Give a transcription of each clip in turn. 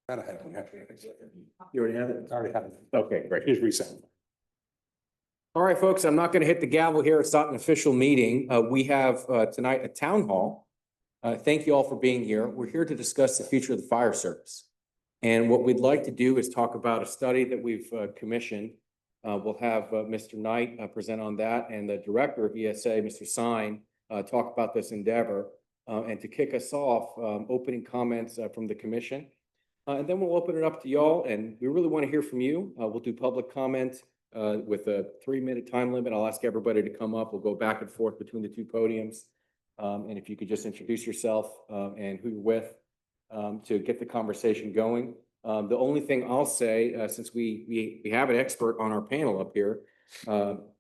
I don't have it. You already have it? I already have it. Okay, great. Here's resend. All right, folks, I'm not going to hit the gavel here. It's not an official meeting. We have tonight a town hall. Thank you all for being here. We're here to discuss the future of the fire service. And what we'd like to do is talk about a study that we've commissioned. We'll have Mr. Knight present on that, and the director of ESA, Mr. Sine, talk about this endeavor. And to kick us off, opening comments from the commission. And then we'll open it up to y'all, and we really want to hear from you. We'll do public comment with a 3-minute time limit. I'll ask everybody to come up. We'll go back and forth between the two podiums. And if you could just introduce yourself and who you're with to get the conversation going. The only thing I'll say, since we have an expert on our panel up here,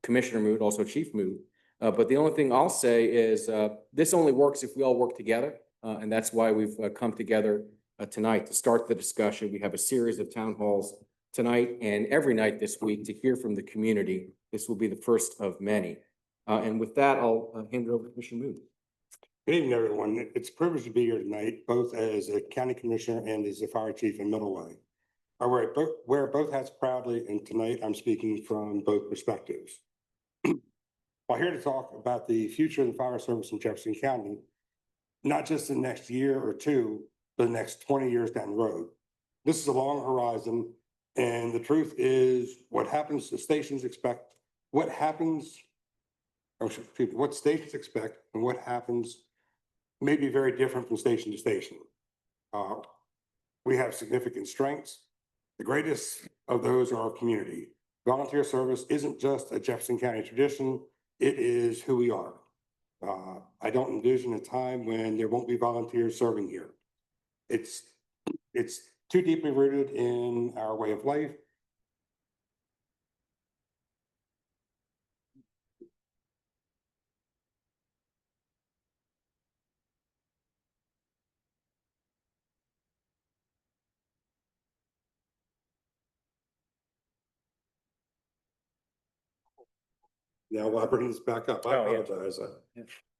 Commissioner Mood, also Chief Mood, but the only thing I'll say is this only works if we all work together. And that's why we've come together tonight to start the discussion. We have a series of town halls tonight and every night this week to hear from the community. This will be the first of many. And with that, I'll hand it over to Commissioner Mood. Good evening, everyone. It's a privilege to be here tonight, both as a county commissioner and as a fire chief in Middleway. I wear both hats proudly, and tonight I'm speaking from both perspectives. While here to talk about the future of the fire service in Jefferson County, not just the next year or two, but the next 20 years down the road. This is a long horizon, and the truth is what happens, the stations expect, what stations expect and what happens may be very different from station to station. We have significant strengths. The greatest of those are our community. Volunteer service isn't just a Jefferson County tradition, it is who we are. I don't envision a time when there won't be volunteers serving here. It's too deeply rooted in our way of life. Now, while I bring this back up, I apologize.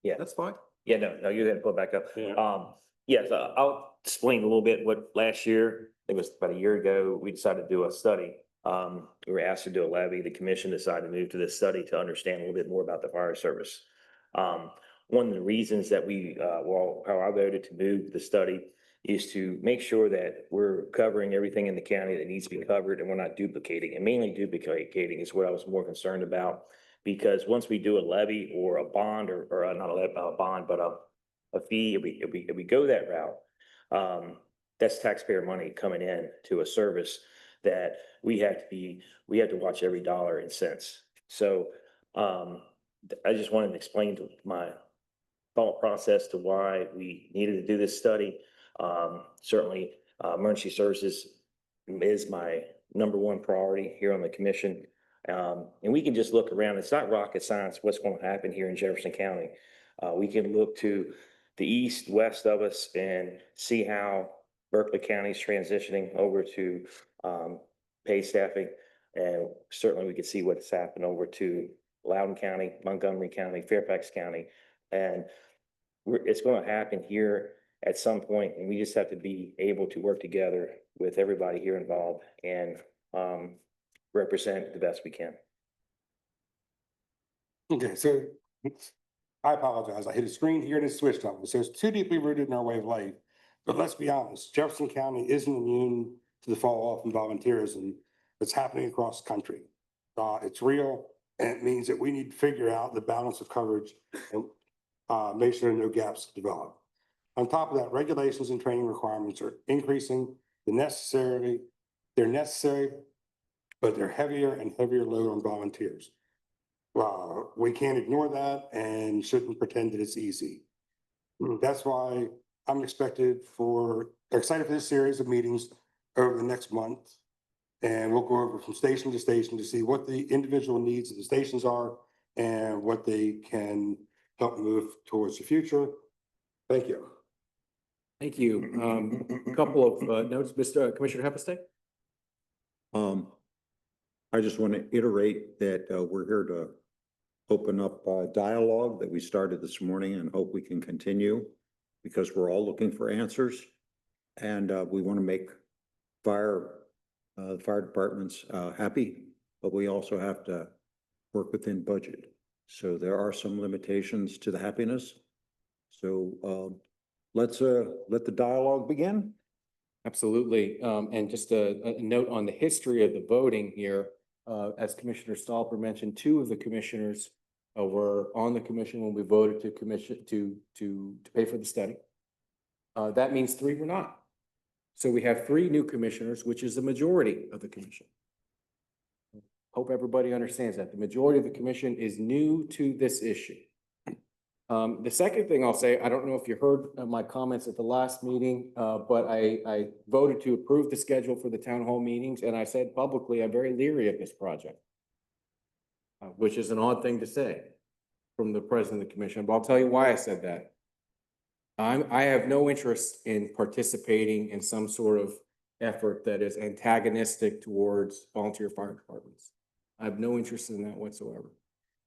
Yeah, That's fine. yeah, no, you had to pull it back up. Yeah. Yes, I'll explain a little bit what last year, I think it was about a year ago, we decided to do a study. We were asked to do a levy. The commission decided to move to this study to understand a little bit more about the fire service. One of the reasons that how I voted to move the study is to make sure that we're covering everything in the county that needs to be covered and we're not duplicating. And mainly duplicating is what I was more concerned about. Because once we do a levy or a bond or not a bond, but a fee, if we go that route, that's taxpayer money coming in to a service that we have to watch every dollar and cents. So I just wanted to explain to my thought process to why we needed to do this study. Certainly, emergency services is my #1 priority here on the commission. And we can just look around. It's not rocket science what's going to happen here in Jefferson County. We can look to the east, west of us and see how Berkeley County is transitioning over to paid staffing. And certainly we can see what's happened over to Loudoun County, Montgomery County, Fairfax County. And it's going to happen here at some point, and we just have to be able to work together with everybody here involved and represent the best we can. Okay, so I apologize. I hit a screen here and it switched on. It says too deeply rooted in our way of life. But let's be honest, Jefferson County isn't immune to the fall off in volunteerism that's happening across the country. It's real, and it means that we need to figure out the balance of coverage and make sure no gaps develop. On top of that, regulations and training requirements are increasing. They're necessary, but they're heavier and heavier load on volunteers. We can't ignore that and shouldn't pretend that it's easy. That's why I'm excited for this series of meetings over the next month. And we'll go over from station to station to see what the individual needs of the stations are and what they can help move towards the future. Thank you. Thank you. A couple of notes, Mr. Commissioner Hepestay. I just want to iterate that we're here to open up dialogue that we started this morning and hope we can continue because we're all looking for answers and we want to make the fire department's happy, but we also have to work within budget. So there are some limitations to the happiness. So let's let the dialogue begin. Absolutely. And just a note on the history of the voting here, as Commissioner Stolper mentioned, two of the commissioners were on the commission when we voted to commission to pay for the study. That means three were not. So we have three new commissioners, which is the majority of the commission. Hope everybody understands that. The majority of the commission is new to this issue. The second thing I'll say, I don't know if you heard my comments at the last meeting, but I voted to approve the schedule for the town hall meetings, and I said publicly, I'm very leery of this project, which is an odd thing to say from the president of the commission, but I'll tell you why I said that. I have no interest in participating in some sort of effort that is antagonistic towards volunteer fire departments. I have no interest in that whatsoever.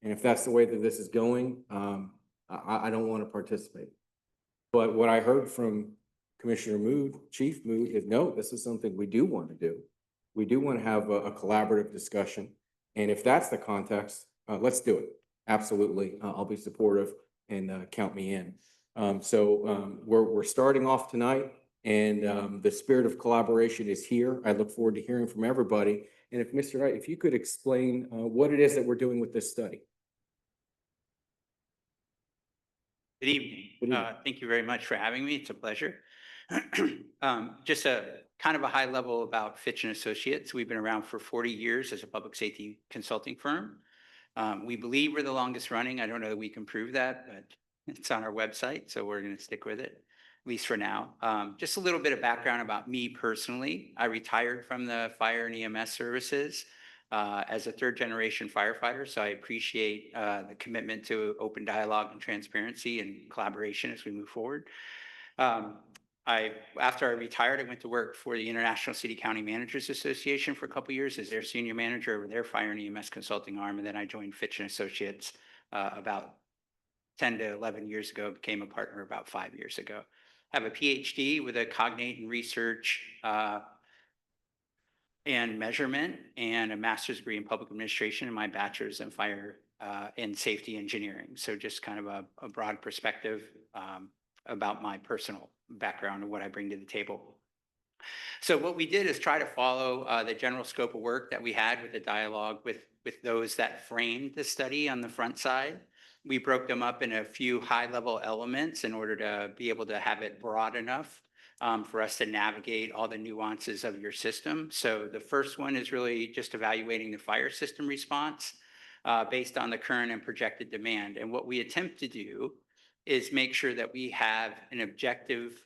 And if that's the way that this is going, I don't want to participate. But what I heard from Commissioner Mood, Chief Mood, is no, this is something we do want to do. We do want to have a collaborative discussion. And if that's the context, let's do it. Absolutely. I'll be supportive and count me in. We're starting off tonight, and the spirit of collaboration is here. I look forward to hearing from everybody. And if Mr. Knight, if you could explain what it is that we're doing with this study. Good evening. Good evening. Thank you very much for having me. It's a pleasure. Just a kind of a high level about Fitch and Associates. We've been around for 40 years as a public safety consulting firm. We believe we're the longest running. I don't know that we can prove that, but it's on our website, so we're going to stick with it, at least for now. Just a little bit of background about me personally. I retired from the fire and EMS services as a third generation firefighter. So I appreciate the commitment to open dialogue and transparency and collaboration as we move forward. After I retired, I went to work for the International City County Managers Association for a couple of years as their senior manager over their fire and EMS consulting arm. And then I joined Fitch and Associates about 10 to 11 years ago, became a partner about 5 years ago. I have a PhD with a cognate in research and measurement, and a master's degree in public administration, and my bachelor's in fire and safety engineering. So just kind of a broad perspective about my personal background and what I bring to the table. So what we did is try to follow the general scope of work that we had with the dialogue with those that framed the study on the front side. We broke them up in a few high-level elements in order to be able to have it broad enough for us to navigate all the nuances of your system. So the first one is really just evaluating the fire system response based on the current and projected demand. And what we attempt to do is make sure that we have an objective,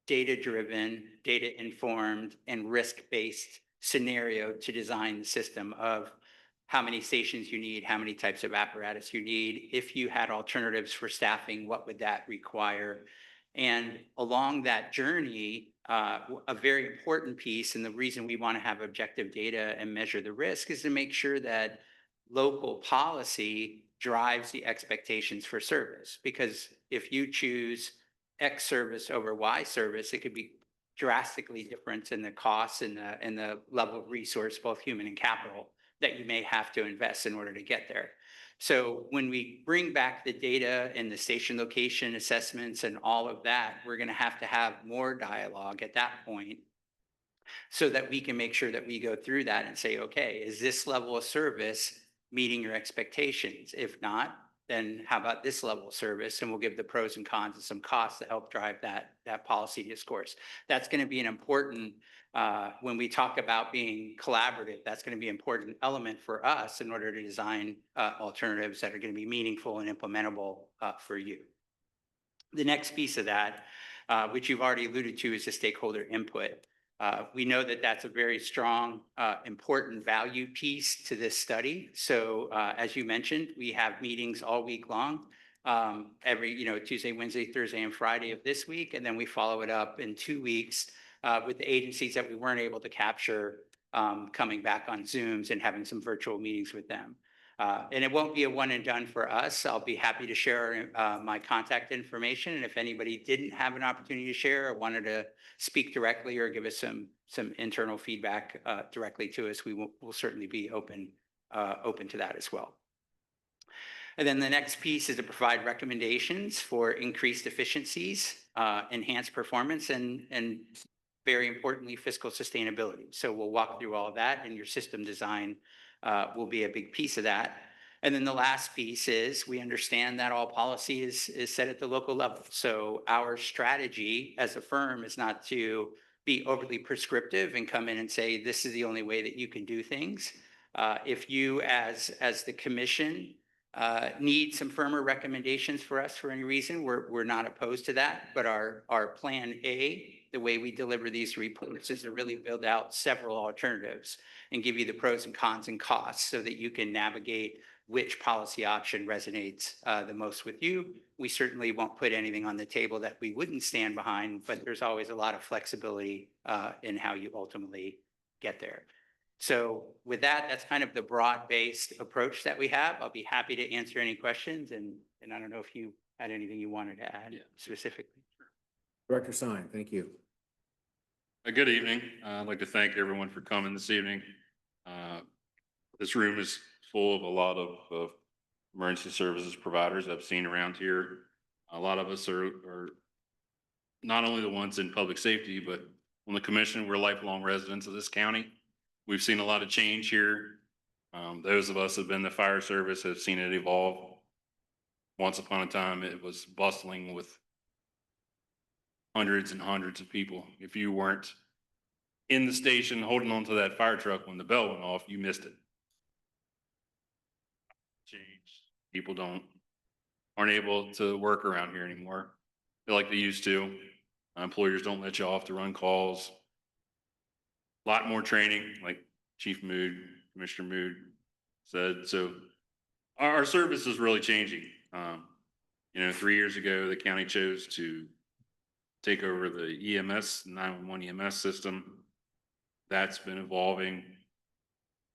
data-driven, data-informed, and risk-based scenario to design the system of how many stations you need, how many types of apparatus you need. If you had alternatives for staffing, what would that require? And along that journey, a very important piece, and the reason we want to have objective data and measure the risk, is to make sure that local policy drives the expectations for service. Because if you choose X service over Y service, it could be drastically different in the costs and the level of resource, both human and capital, that you may have to invest in order to get there. So when we bring back the data and the station location assessments and all of that, we're going to have more dialogue at that point so that we can make sure that we go through that and say, okay, is this level of service meeting your expectations? If not, then how about this level of service? And we'll give the pros and cons and some costs to help drive that policy discourse. That's going to be an important, when we talk about being collaborative, that's going to be an important element for us in order to design alternatives that are going to be meaningful and implementable for you. The next piece of that, which you've already alluded to, is the stakeholder input. We know that that's a very strong, important value piece to this study. So as you mentioned, we have meetings all week long, every Tuesday, Wednesday, Thursday, and Friday of this week. And then we follow it up in 2 weeks with the agencies that we weren't able to capture, coming back on Zooms and having some virtual meetings with them. And it won't be a one and done for us. I'll be happy to share my contact information. And if anybody didn't have an opportunity to share or wanted to speak directly or give us some internal feedback directly to us, we'll certainly be open to that as well. And then the next piece is to provide recommendations for increased efficiencies, enhanced performance, and very importantly, fiscal sustainability. So we'll walk through all of that, and your system design will be a big piece of that. And then the last piece is we understand that all policy is set at the local level. So our strategy as a firm is not to be overly prescriptive and come in and say, this is the only way that you can do things. If you as the commission need some firmer recommendations for us for any reason, we're not opposed to that. But our plan A, the way we deliver these reports, is to really build out several alternatives and give you the pros and cons and costs so that you can navigate which policy option resonates the most with you. We certainly won't put anything on the table that we wouldn't stand behind, but there's always a lot of flexibility in how you ultimately get there. So with that, that's kind of the broad-based approach that we have. I'll be happy to answer any questions, and I don't know if you had anything you wanted to add specifically. Director Stein, thank you. Good evening. I'd like to thank everyone for coming this evening. This room is full of a lot of emergency services providers I've seen around here. A lot of us are not only the ones in public safety, but on the commission, we're lifelong residents of this county. We've seen a lot of change here. Those of us who have been in the fire service have seen it evolve. Once upon a time, it was bustling with hundreds and hundreds of people. If you weren't in the station holding onto that fire truck when the bell went off, you missed it. Changed. People aren't able to work around here anymore. They're like they used to. Employers don't let you off to run calls. A lot more training, like Chief Mood, Commissioner Mood said. So our service is really changing. 3 years ago, the county chose to take over the EMS, 911 EMS system. That's been evolving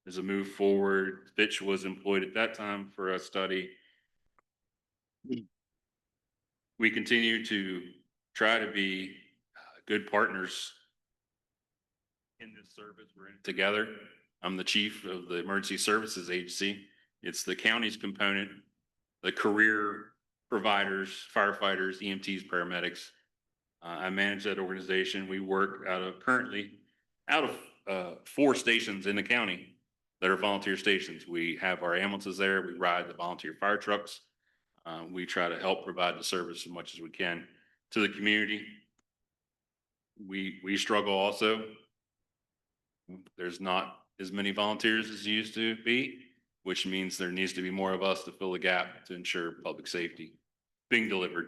as a move forward. Fitch was employed at that time for a study. We continue to try to be good partners in this service. We're in it together. I'm the chief of the Emergency Services Agency. It's the county's component, the career providers, firefighters, EMTs, paramedics. I manage that organization. We work currently out of 4 stations in the county that are volunteer stations. We have our ambulances there. We ride the volunteer fire trucks. We try to help provide the service as much as we can to the community. We struggle also. There's not as many volunteers as there used to be, which means there needs to be more of us to fill the gap to ensure public safety being delivered.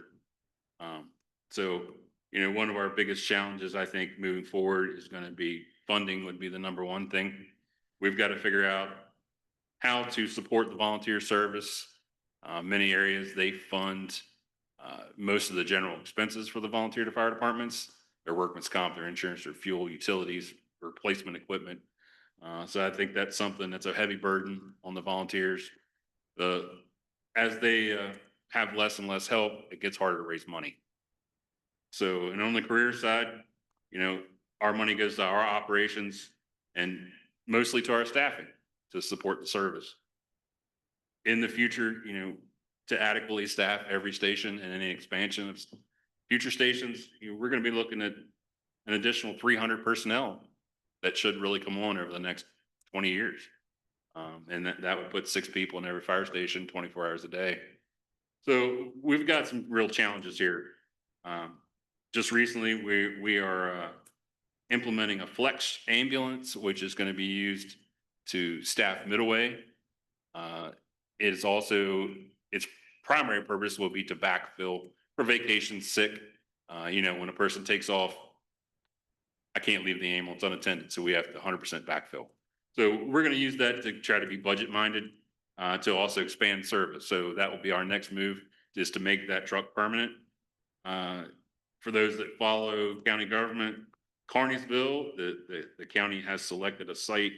One of our biggest challenges, I think, moving forward is going to be funding would be the number one thing. We've got to figure out how to support the volunteer service. Many areas they fund most of the general expenses for the volunteer fire departments, their workman's comp, their insurance, their fuel, utilities, replacement equipment. So I think that's something that's a heavy burden on the volunteers. As they have less and less help, it gets harder to raise money. So, and on the career side, our money goes to our operations and mostly to our staffing to support the service. In the future, to adequately staff every station and any expansion of future stations, we're going to be looking at an additional 300 personnel that should really come on over the next 20 years. And that would put 6 people in every fire station, 24 hours a day. So we've got some real challenges here. Just recently, we are implementing a flex ambulance, which is going to be used to staff Middleway. Its primary purpose will be to backfill for vacation sick. When a person takes off, I can't leave the ambulance unattended, so we have to 100% backfill. So we're going to use that to try to be budget minded to also expand service. So that will be our next move, is to make that truck permanent. For those that follow county government, Carneysville, the county has selected a site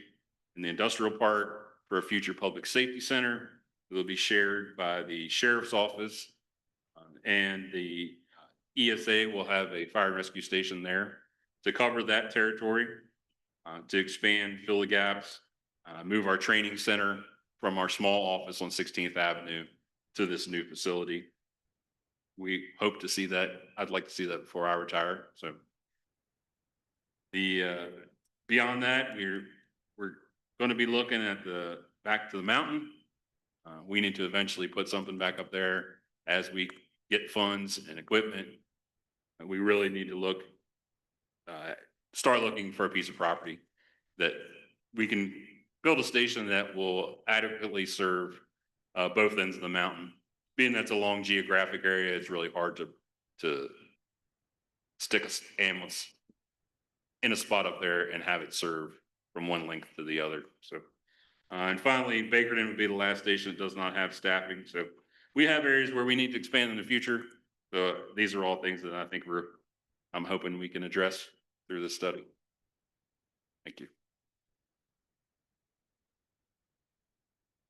in the industrial park for a future public safety center. It will be shared by the sheriff's office, and the ESA will have a fire and rescue station there to cover that territory, to expand, fill the gaps, move our training center from our small office on 16th Avenue to this new facility. We hope to see that. I'd like to see that before I retire. So the beyond that, we're going to be looking at the back to the mountain. We need to eventually put something back up there as we get funds and equipment. And we really need to start looking for a piece of property that we can build a station that will adequately serve both ends of the mountain. Being that's a long geographic area, it's really hard to stick a ambulance in a spot up there and have it serve from one length to the other. So, and finally, Bakerton would be the last station that does not have staffing. So we have areas where we need to expand in the future. So these are all things that I think I'm hoping we can address through this study. Thank you.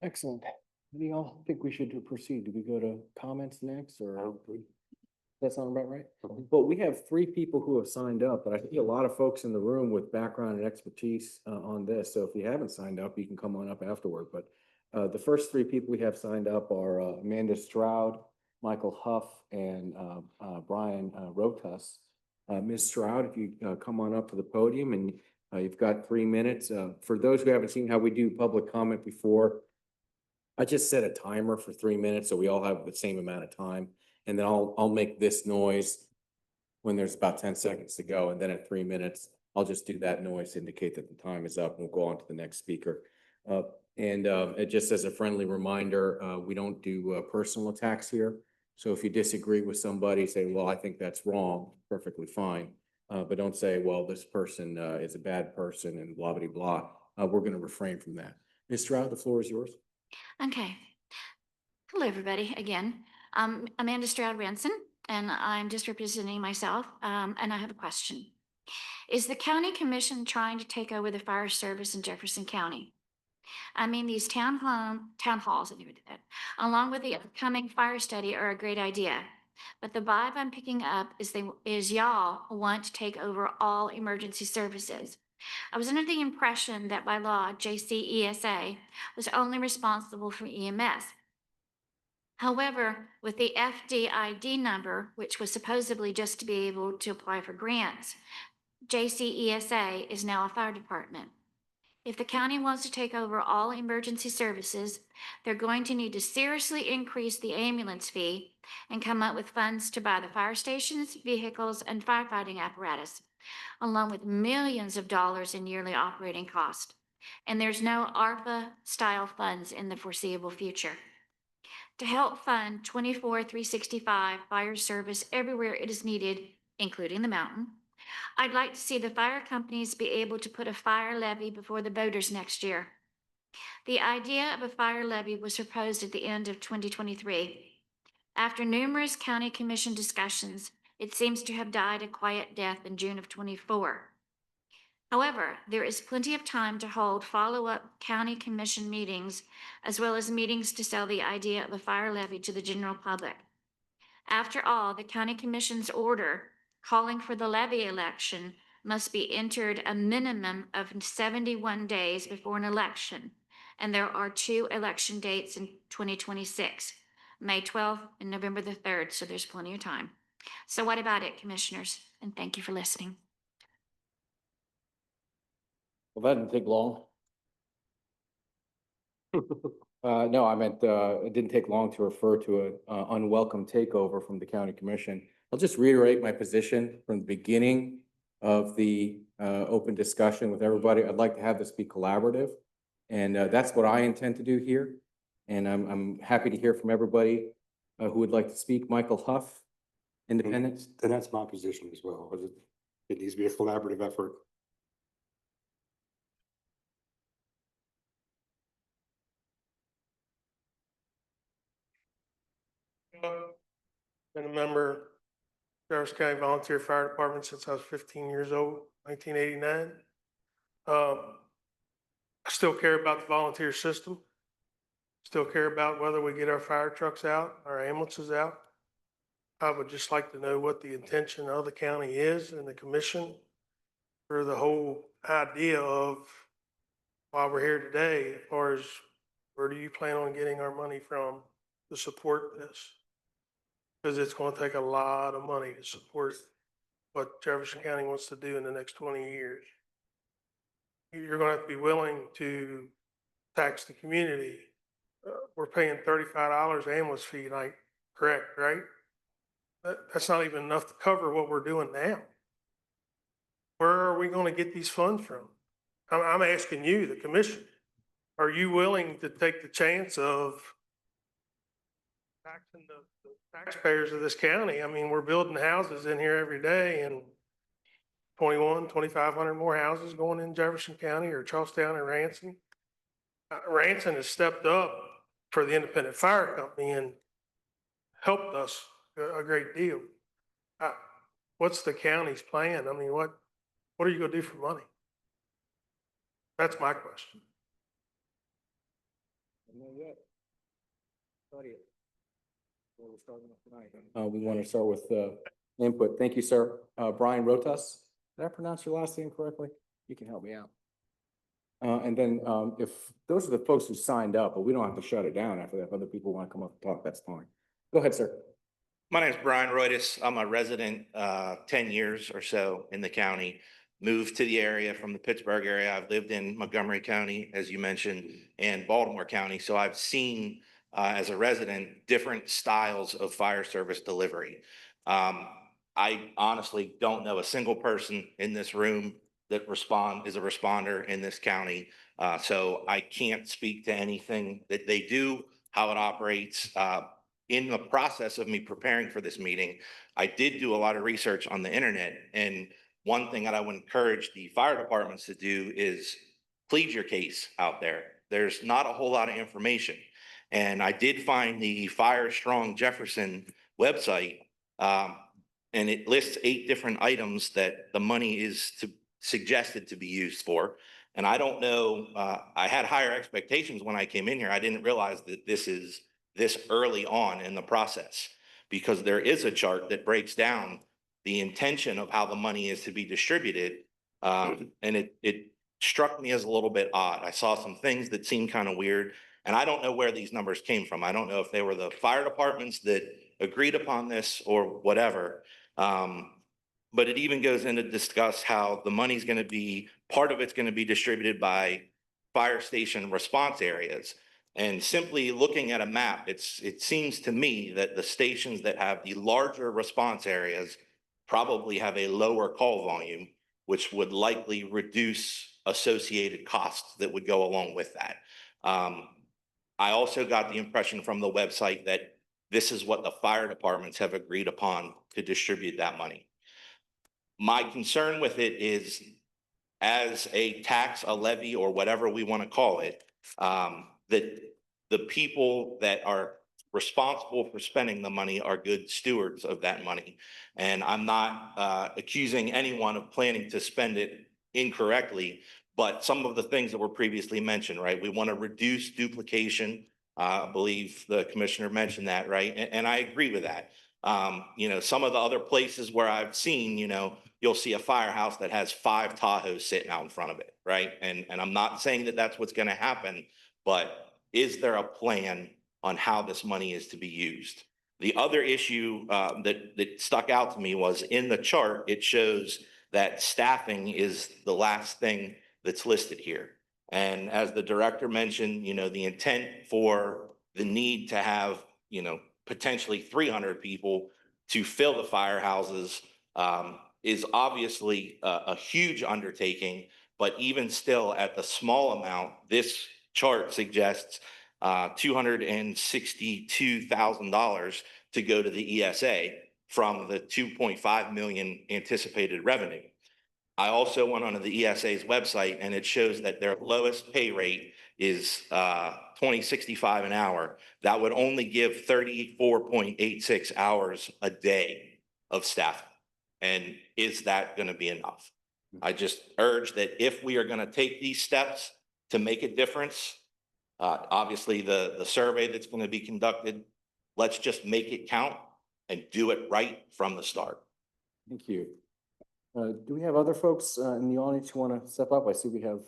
Excellent. Do y'all think we should proceed? Do we go to comments next or? That sound about right? Well, we have 3 people who have signed up, but I see a lot of folks in the room with background and expertise on this. So if you haven't signed up, you can come on up afterward. But the first 3 people we have signed up are Amanda Stroud, Michael Huff, and Brian Rotas. Ms. Stroud, if you come on up to the podium, and you've got 3 minutes. For those who haven't seen how we do public comment before, I just set a timer for 3 minutes so we all have the same amount of time. And then I'll make this noise when there's about 10 seconds to go. And then at 3 minutes, I'll just do that noise to indicate that the time is up, and we'll go on to the next speaker. It just as a friendly reminder, we don't do personal attacks here. So if you disagree with somebody, say, well, I think that's wrong, perfectly fine. But don't say, well, this person is a bad person and blah, blah, blah. We're going to refrain from that. Ms. Stroud, the floor is yours. Okay. Hello, everybody, again. I'm Amanda Stroud Ranson, and I'm just representing myself, and I have a question. Is the county commission trying to take over the fire service in Jefferson County? I mean, these town halls, I never did that, along with the upcoming fire study are a great idea. But the vibe I'm picking up is y'all want to take over all emergency services. I was under the impression that by law, JCESA was only responsible for EMS. However, with the FDID number, which was supposedly just to be able to apply for grants, JCESA is now a fire department. If the county wants to take over all emergency services, they're going to need to seriously increase the ambulance fee and come up with funds to buy the fire stations, vehicles, and firefighting apparatus, along with millions of dollars in yearly operating cost. And there's no ARPA-style funds in the foreseeable future. To help fund 24/365 fire service everywhere it is needed, including the mountain, I'd like to see the fire companies be able to put a fire levy before the voters next year. The idea of a fire levy was proposed at the end of 2023. After numerous county commission discussions, it seems to have died a quiet death in June of 24. However, there is plenty of time to hold follow-up county commission meetings, as well as meetings to sell the idea of a fire levy to the general public. After all, the county commission's order calling for the levy election must be entered a minimum of 71 days before an election, and there are 2 election dates in 2026, May 12th and November the 3rd, so there's plenty of time. So what about it, commissioners? And thank you for listening. Well, that didn't take long. No, I meant, it didn't take long to refer to an unwelcome takeover from the county commission. I'll just reiterate my position from the beginning of the open discussion with everybody. I'd like to have this be collaborative, and that's what I intend to do here. And I'm happy to hear from everybody who would like to speak. Michael Huff, Independent. And that's my position as well. It needs to be a collaborative effort. Been a member Jefferson County Volunteer Fire Department since I was 15 years old, 1989. I still care about the volunteer system. Still care about whether we get our fire trucks out, our ambulances out. I would just like to know what the intention of the county is and the commission for the whole idea of why we're here today, as far as where do you plan on getting our money from to support this? Because it's going to take a lot of money to support what Jefferson County wants to do in the next 20 years. You're going to have to be willing to tax the community. We're paying $35 ambulance fee night, correct, right? That's not even enough to cover what we're doing now. Where are we going to get these funds from? I'm asking you, the commission, are you willing to take the chance of taxing the taxpayers of this county? I mean, we're building houses in here every day, and 2,500 more houses going in Jefferson County or Charlestown or Ranson. Ranson has stepped up for the independent fire company and helped us a great deal. What's the county's plan? I mean, what are you gonna do for money? That's my question. We want to start with input. Thank you, sir. Brian Rotas, did I pronounce your last name correctly? You can help me out. And then if those are the folks who signed up, but we don't have to shut it down after that. If other people want to come up and talk, that's fine. Go ahead, sir. My name is Brian Roytis. I'm a resident 10 years or so in the county. Moved to the area from the Pittsburgh area. I've lived in Montgomery County, as you mentioned, and Baltimore County. So I've seen as a resident different styles of fire service delivery. I honestly don't know a single person in this room that is a responder in this county. So I can't speak to anything that they do, how it operates. In the process of me preparing for this meeting, I did do a lot of research on the internet. And one thing that I would encourage the fire departments to do is plead your case out there. There's not a whole lot of information. And I did find the Fire Strong Jefferson website, and it lists 8 different items that the money is suggested to be used for. And I don't know, I had higher expectations when I came in here. I didn't realize that this is this early on in the process, because there is a chart that breaks down the intention of how the money is to be distributed. And it struck me as a little bit odd. I saw some things that seemed kind of weird, and I don't know where these numbers came from. I don't know if they were the fire departments that agreed upon this or whatever. But it even goes in to discuss how the money's going to be, part of it's going to be distributed by fire station response areas. And simply looking at a map, it seems to me that the stations that have the larger response areas probably have a lower call volume, which would likely reduce associated costs that would go along with that. I also got the impression from the website that this is what the fire departments have agreed upon to distribute that money. My concern with it is, as a tax, a levy, or whatever we want to call it, that the people that are responsible for spending the money are good stewards of that money. And I'm not accusing anyone of planning to spend it incorrectly, but some of the things that were previously mentioned, right? We want to reduce duplication. I believe the commissioner mentioned that, right? And I agree with that. Some of the other places where I've seen, you'll see a firehouse that has 5 Tahoes sitting out in front of it, right? And I'm not saying that that's what's going to happen, but is there a plan on how this money is to be used? The other issue that stuck out to me was in the chart, it shows that staffing is the last thing that's listed here. And as the director mentioned, the intent for the need to have, potentially 300 people to fill the firehouses is obviously a huge undertaking, but even still at the small amount, this chart suggests $262,000 to go to the ESA from the 2.5 million anticipated revenue. I also went onto the ESA's website, and it shows that their lowest pay rate is $20.65 an hour. That would only give 34.86 hours a day of staffing. And is that going to be enough? I just urge that if we are going to take these steps, to make a difference. Obviously, the survey that's going to be conducted, let's just make it count and do it right from the start. Thank you. Do we have other folks in the audience who want to step up? I see we have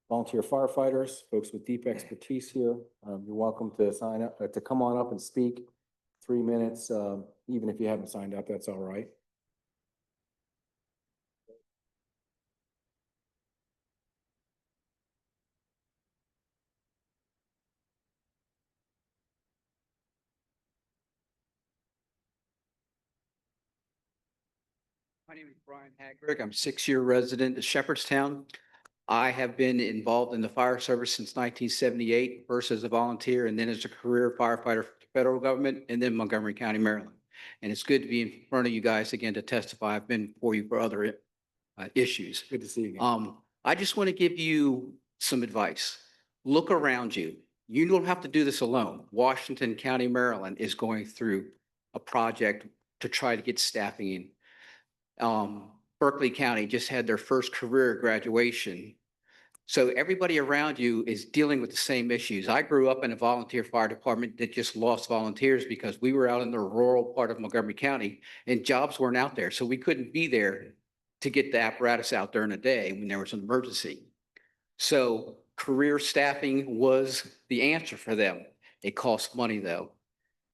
volunteer firefighters, folks with deep expertise here. You're welcome to sign up, to come on up and speak. 3 minutes, even if you haven't signed up, that's all right. My name is Brian Hagberg. I'm a 6-year resident of Shepherdstown. I have been involved in the fire service since 1978, first as a volunteer and then as a career firefighter for the federal government and then Montgomery County, Maryland. And it's good to be in front of you guys again to testify. I've been before you for other issues. Good to see you again. I just want to give you some advice. Look around you. You don't have to do this alone. Washington County, Maryland is going through a project to try to get staffing in. Berkeley County just had their first career graduation. So everybody around you is dealing with the same issues. I grew up in a volunteer fire department that just lost volunteers because we were out in the rural part of Montgomery County and jobs weren't out there. So we couldn't be there to get the apparatus out during the day when there was an emergency. So career staffing was the answer for them. It costs money though.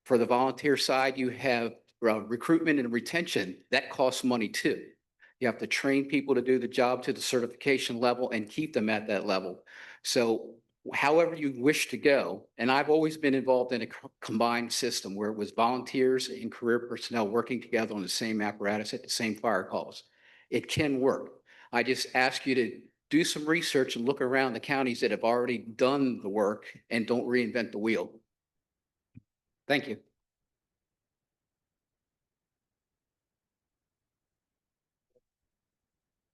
For the volunteer side, you have recruitment and retention. That costs money too. You have to train people to do the job to the certification level and keep them at that level. So however you wish to go, and I've always been involved in a combined system where it was volunteers and career personnel working together on the same apparatus at the same fire calls. It can work. I just ask you to do some research and look around the counties that have already done the work and don't reinvent the wheel. Thank you.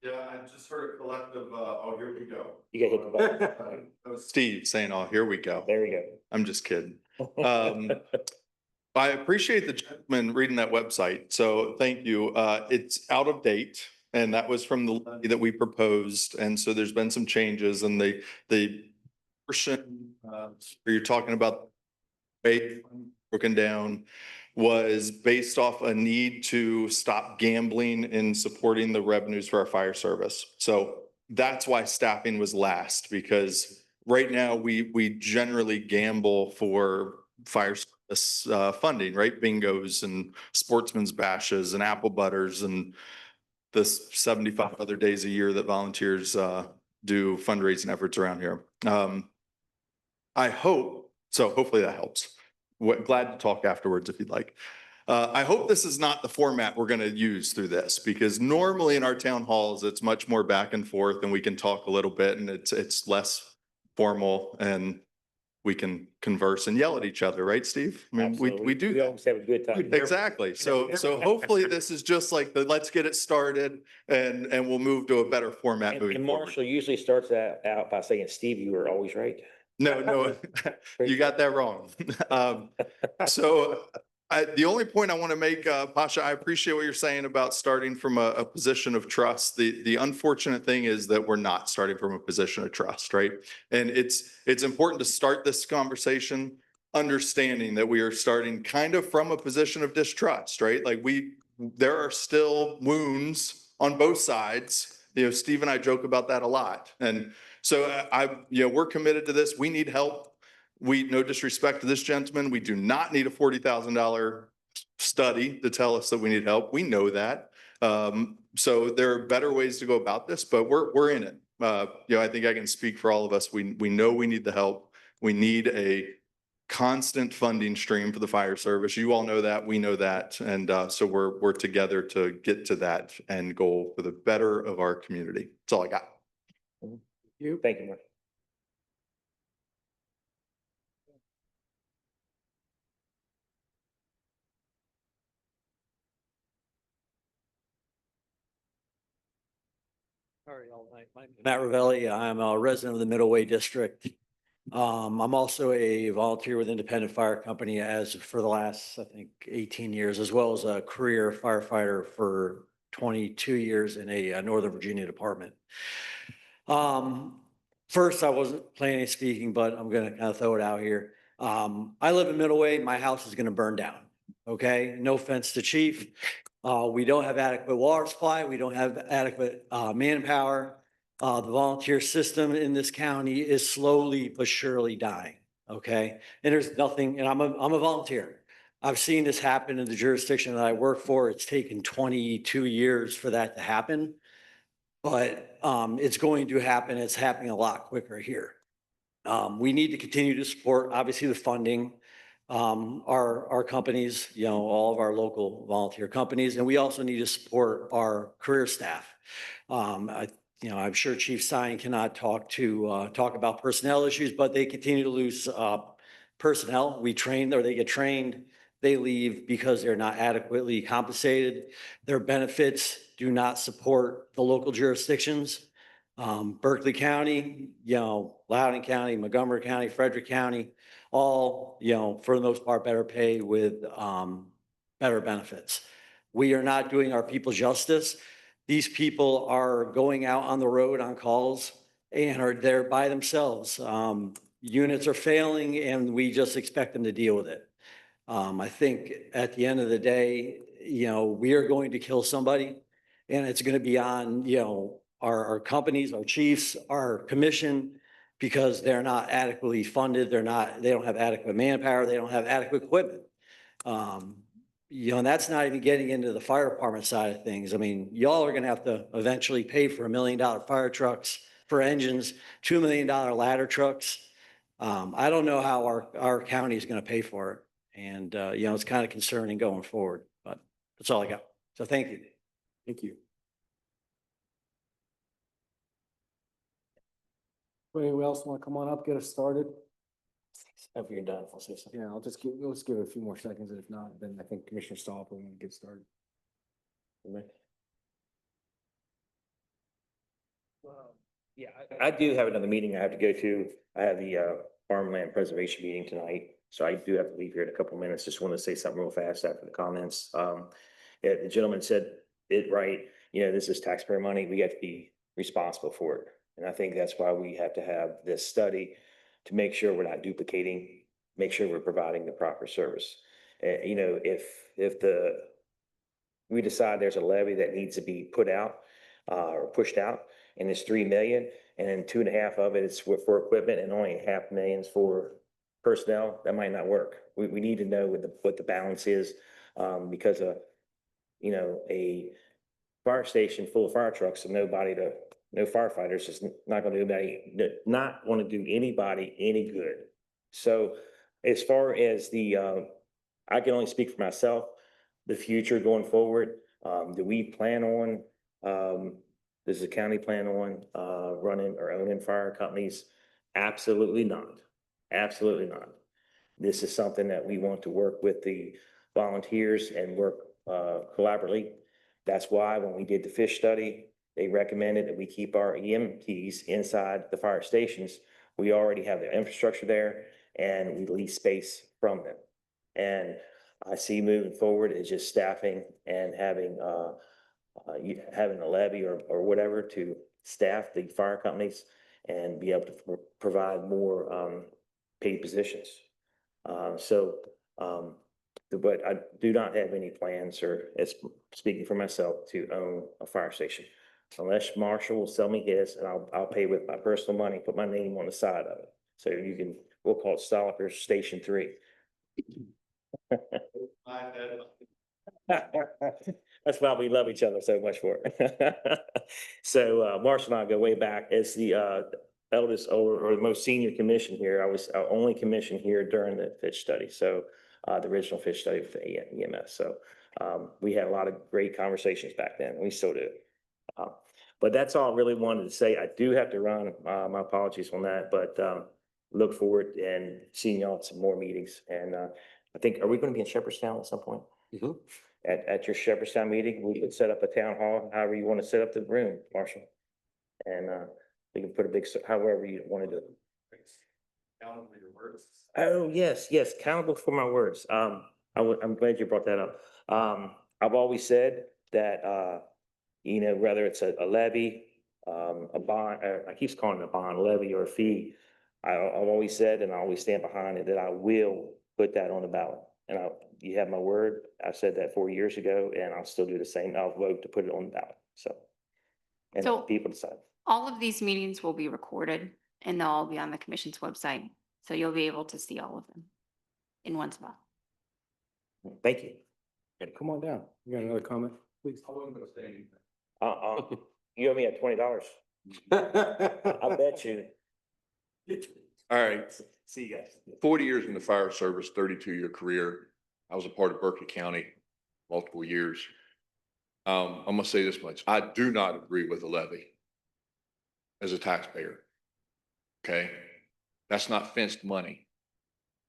Yeah, I just heard a collective, oh, here we go. You gotta hit the button. That was Steve saying, oh, here we go. There we I'm just kidding. go. I appreciate the gentleman reading that website, so thank you. It's out of date, and that was from the levy that we proposed, and so there's been some changes, and the portion, where you're talking about broken down was based off a need to stop gambling in supporting the revenues for our fire service. So that's why staffing was last, because right now we generally gamble for fire service funding, right? Bingos and sportsman's bashes and apple butters and the 75 other days a year that volunteers do fundraising efforts around here. I hope, so hopefully that helps. Glad to talk afterwards if you'd like. I hope this is not the format we're going to use through this, because normally in our town halls, it's much more back and forth and we can talk a little bit and it's less formal and we can converse and yell at each other, right, Steve? I mean, we do. We always have a good time. Exactly. So hopefully this is just like the, let's get it started and we'll move to a better format And moving forward. Marshall usually starts out by saying, Steve, you were always right. No, you got that wrong. So the only point I want to make, Pasha, I appreciate what you're saying about starting from a position of trust. The unfortunate thing is that we're not starting from a position of trust, right? And it's important to start this conversation understanding that we are starting kind of from a position of distrust, right? Like there are still wounds on both sides. You know, Steve and I joke about that a lot. And so we're committed to this. We need help. No disrespect to this gentleman, we do not need a $40,000 study to tell us that we need help. We know that. So there are better ways to go about this, but we're in it. I think I can speak for all of us. We know we need the help. We need a constant funding stream for the fire service. You all know that, we know that. And so we're together to get to that end goal for the better of our community. That's all I got. Thank you, Mark. Sorry, all night. My name is Matt Ravelli. I'm a resident of the Middleway District. I'm also a volunteer with Independent Fire Company for the last, I think, 18 years, as well as a career firefighter for 22 years in a Northern Virginia department. first, I wasn't planning on speaking, but I'm gonna kind of throw it out here. I live in Middleway. My house is gonna burn down. Okay, no offense to chief. We don't have adequate water supply. We don't have adequate manpower. The volunteer system in this county is slowly but surely dying. Okay, and there's nothing, and I'm a volunteer. I've seen this happen in the jurisdiction that I work for. It's taken 22 years for that to happen. But it's going to happen. It's happening a lot quicker here. We need to continue to support, obviously, the funding, our companies, you know, all of our local volunteer companies, and we also need to support our career staff. I'm sure Chief Stein cannot talk about personnel issues, but they continue to lose personnel. We train, or they get trained, they leave because they're not adequately compensated. Their benefits do not support the local jurisdictions. Berkeley County, Loudoun County, Montgomery County, Frederick County, all, for the most part, better pay with better benefits. We are not doing our people justice. These people are going out on the road on calls and are there by themselves. Units are failing and we just expect them to deal with it. I think at the end of the day, we are going to kill somebody and it's going to be on, our companies, our chiefs, our commission, because they're not adequately funded. They don't have adequate manpower. They don't have adequate equipment. And that's not even getting into the fire department side of things. I mean, y'all are going to have to eventually pay for $1 million fire trucks, for engines, $2 million ladder trucks. I don't know how our county is going to pay for it. And, it's kind of concerning going forward, but that's all I got. So thank you. Thank you. Anyone else want to come on up, get us started? After you're done, I'll say something. Yeah, let's give it a few more seconds. And if not, then I think Commissioner Stahl will get started. Yeah, I do have another meeting I have to go to. I have the farmland preservation meeting tonight, so I do have to leave here in a couple minutes. Just want to say something real fast after the comments. Yeah, the gentleman said it right. This is taxpayer money. We have to be responsible for it. And I think that's why we have to have this study to make sure we're not duplicating, make sure we're providing the proper service. If we decide there's a levy that needs to be put out or pushed out, and it's 3 million, and then 2.5 of it is for equipment, and only $500,000 for personnel, that might not work. We need to know what the balance is, because a fire station full of fire trucks and no firefighters is not going to do anybody any good. So as far as I can only speak for myself, the future going forward, do we plan on, does the county plan on running or owning fire companies? Absolutely not. Absolutely not. This is something that we want to work with the volunteers and work collaboratively. That's why when we did the fish study, they recommended that we keep our EMTs inside the fire stations. We already have the infrastructure there and we lease space from them. And I see moving forward is just staffing and having a levy or whatever to staff the fire companies and be able to provide more paid positions. But I do not have any plans, or speaking for myself, to own a fire station. Unless Marshall will sell me his, and I'll pay with my personal money, put my name on the side of it. So we'll call it Stoliker Station 3. That's why we love each other so much for it. So Marshall and I go way back. As the eldest or the most senior commission here, I was our only commission here during the fish study. So the original fish study with the EMS. So we had a lot of great conversations back then. We still do. But that's all I really wanted to say. I do have to run. My apologies on that, but look forward and seeing y'all at some more meetings. And I think, are we going to be in Shepherdstown at some point? Mm-hmm. At your Shepherdstown meeting, we could set up a town hall, however you want to set up the room, Marshall. And we can put a big, however you want to do it. Accountable for your words. Oh, yes, accountable for my words. I'm glad you brought that up. I've always said that, whether it's a levy a bond, I keep calling it a bond levy or a fee. I've always said, and I always stand behind it, that I will put that on the ballot. And you have my word. I said that 4 years ago, and I'll still do the same. I'll vote to put it on the ballot. So, and So- let people decide. All of these meetings will be recorded and they'll all be on the commission's website. So you'll be able to see all of them in one spot. Thank you. Come on down. You got another comment, please? You owe me at $20. I bet you. All right, See you guys. 40 years in the fire service, 32-year career. I was a part of Berkeley County multiple years. I'm gonna say this much. I do not agree with the levy as a taxpayer. Okay? That's not fenced money.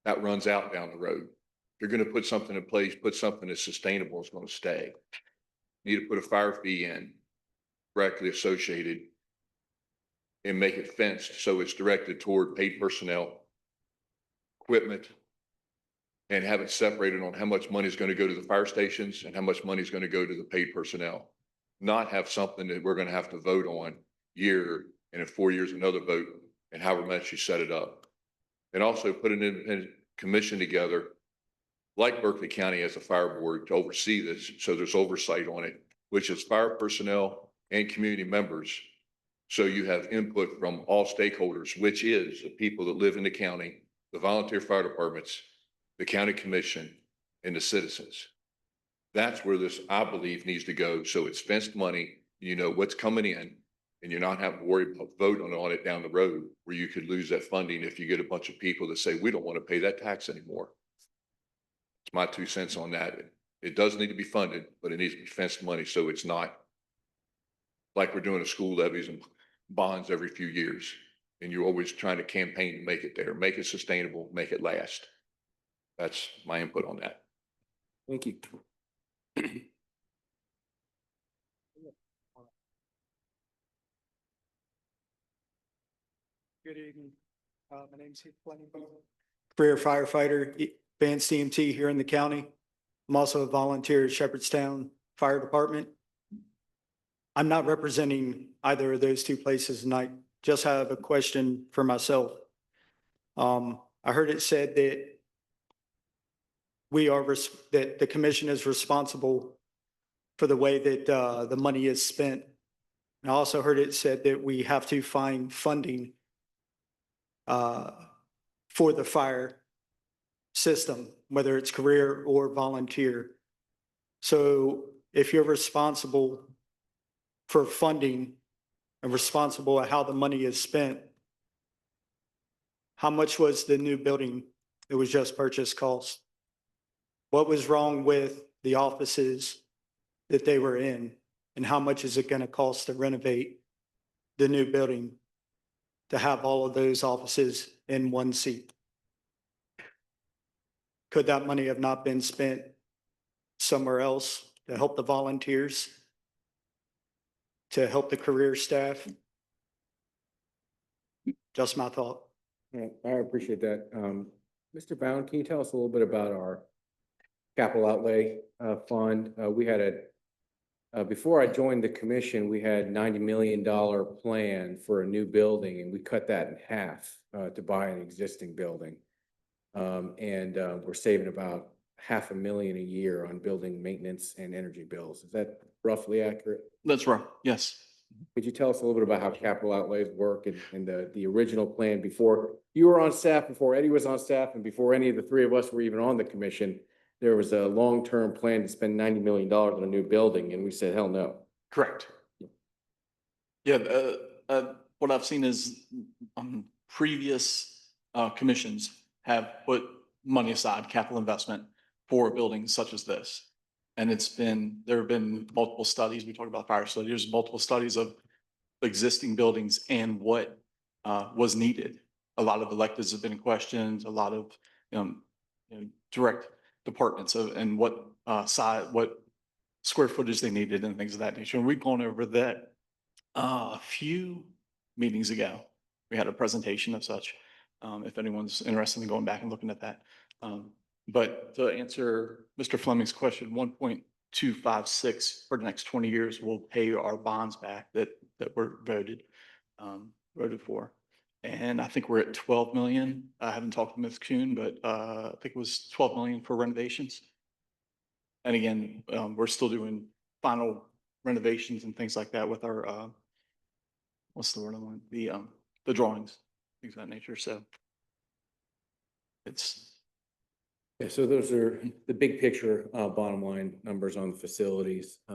That runs out down the road. You're gonna put something in place, put something that's sustainable, it's gonna stay. You need to put a fire fee in directly associated and make it fenced so it's directed toward paid personnel, equipment, and have it separated on how much money is going to go to the fire stations and how much money is going to go to the paid personnel. Not have something that we're going to have to vote on year and in 4 years, another vote and however much you set it up. And also put an independent commission together like Berkeley County as a fire board to oversee this. So there's oversight on it, which is fire personnel and community members. So you have input from all stakeholders, which is the people that live in the county, the volunteer fire departments, the county commission, and the citizens. That's where this, I believe, needs to go. So it's fenced money, you know what's coming in, and you're not having to worry about voting on it down the road where you could lose that funding if you get a bunch of people that say, we don't want to pay that tax anymore. It's my 2 cents on that. It does need to be funded, but it needs to be fenced money. So it's not like we're doing a school levies and bonds every few years. And you're always trying to campaign to make it there, make it sustainable, make it last. That's my input on that. Thank you. Good evening. My name's Heath Fleming. Career firefighter, advanced EMT here in the county. I'm also a volunteer at Shepherdstown Fire Department. I'm not representing either of those two places tonight. Just have a question for myself. I heard it said that that the commission is responsible for the way that the money is spent. And I also heard it said that we have to find funding for the fire system, whether it's career or volunteer. So if you're responsible for funding and responsible at how the money is spent, how much was the new building that was just purchased cost? What was wrong with the offices that they were in? And how much is it going to cost to renovate the new building to have all of those offices in one seat? Could that money have not been spent somewhere else to help the volunteers, to help the career staff? Just my thought. Yeah, I appreciate that. Mr. Bound, can you tell us a little bit about our capital outlay fund? We had before I joined the commission, we had $90 million plan for a new building, and we cut that in half to buy an existing building. We're saving about $500,000 a year on building maintenance and energy bills. Is that roughly accurate? That's right. Yes. Could you tell us a little bit about how capital outlays work and the original plan before you were on staff, before Eddie was on staff, and before any of the three of us were even on the commission? There was a long-term plan to spend $90 million on a new building, and we said, hell no. Correct. Yeah, what I've seen is previous commissions have put money aside, capital investment for buildings such as this. And there have been multiple studies. We talked about fire studies. There's multiple studies of existing buildings and what was needed. A lot of electives have been questioned, a lot of direct departments and what size, what square footage they needed and things of that nature. And we've gone over that a few meetings ago. We had a presentation of such, if anyone's interested in going back and looking at that. But to answer Mr. Fleming's question, 1.256 for the next 20 years will pay our bonds back that that were voted for. And I think we're at 12 million. I haven't talked to Ms. Kuhn, but I think it was 12 million for renovations. And again, we're still doing final renovations and things like that with our, what's the word I want? The drawings, things of that nature. So it's, Yeah, so those are the big picture, bottom line numbers on the facilities. I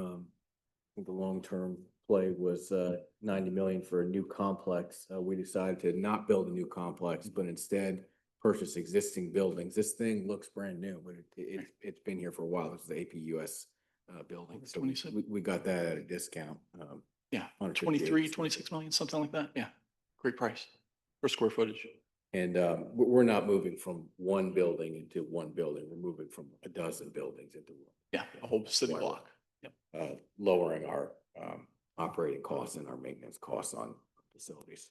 think the long-term play was 90 million for a new complex. We decided to not build a new complex, but instead purchase existing buildings. This thing looks brand new, but it's been here for a while. This is the APUS building. So we got that at a discount. yeah, 23, 26 million, something like that. Yeah, great price for square footage. And we're not moving from one building into one building. We're moving from a dozen buildings into one. Yeah, a whole city block. Yep. Lowering our operating costs and our maintenance costs on facilities.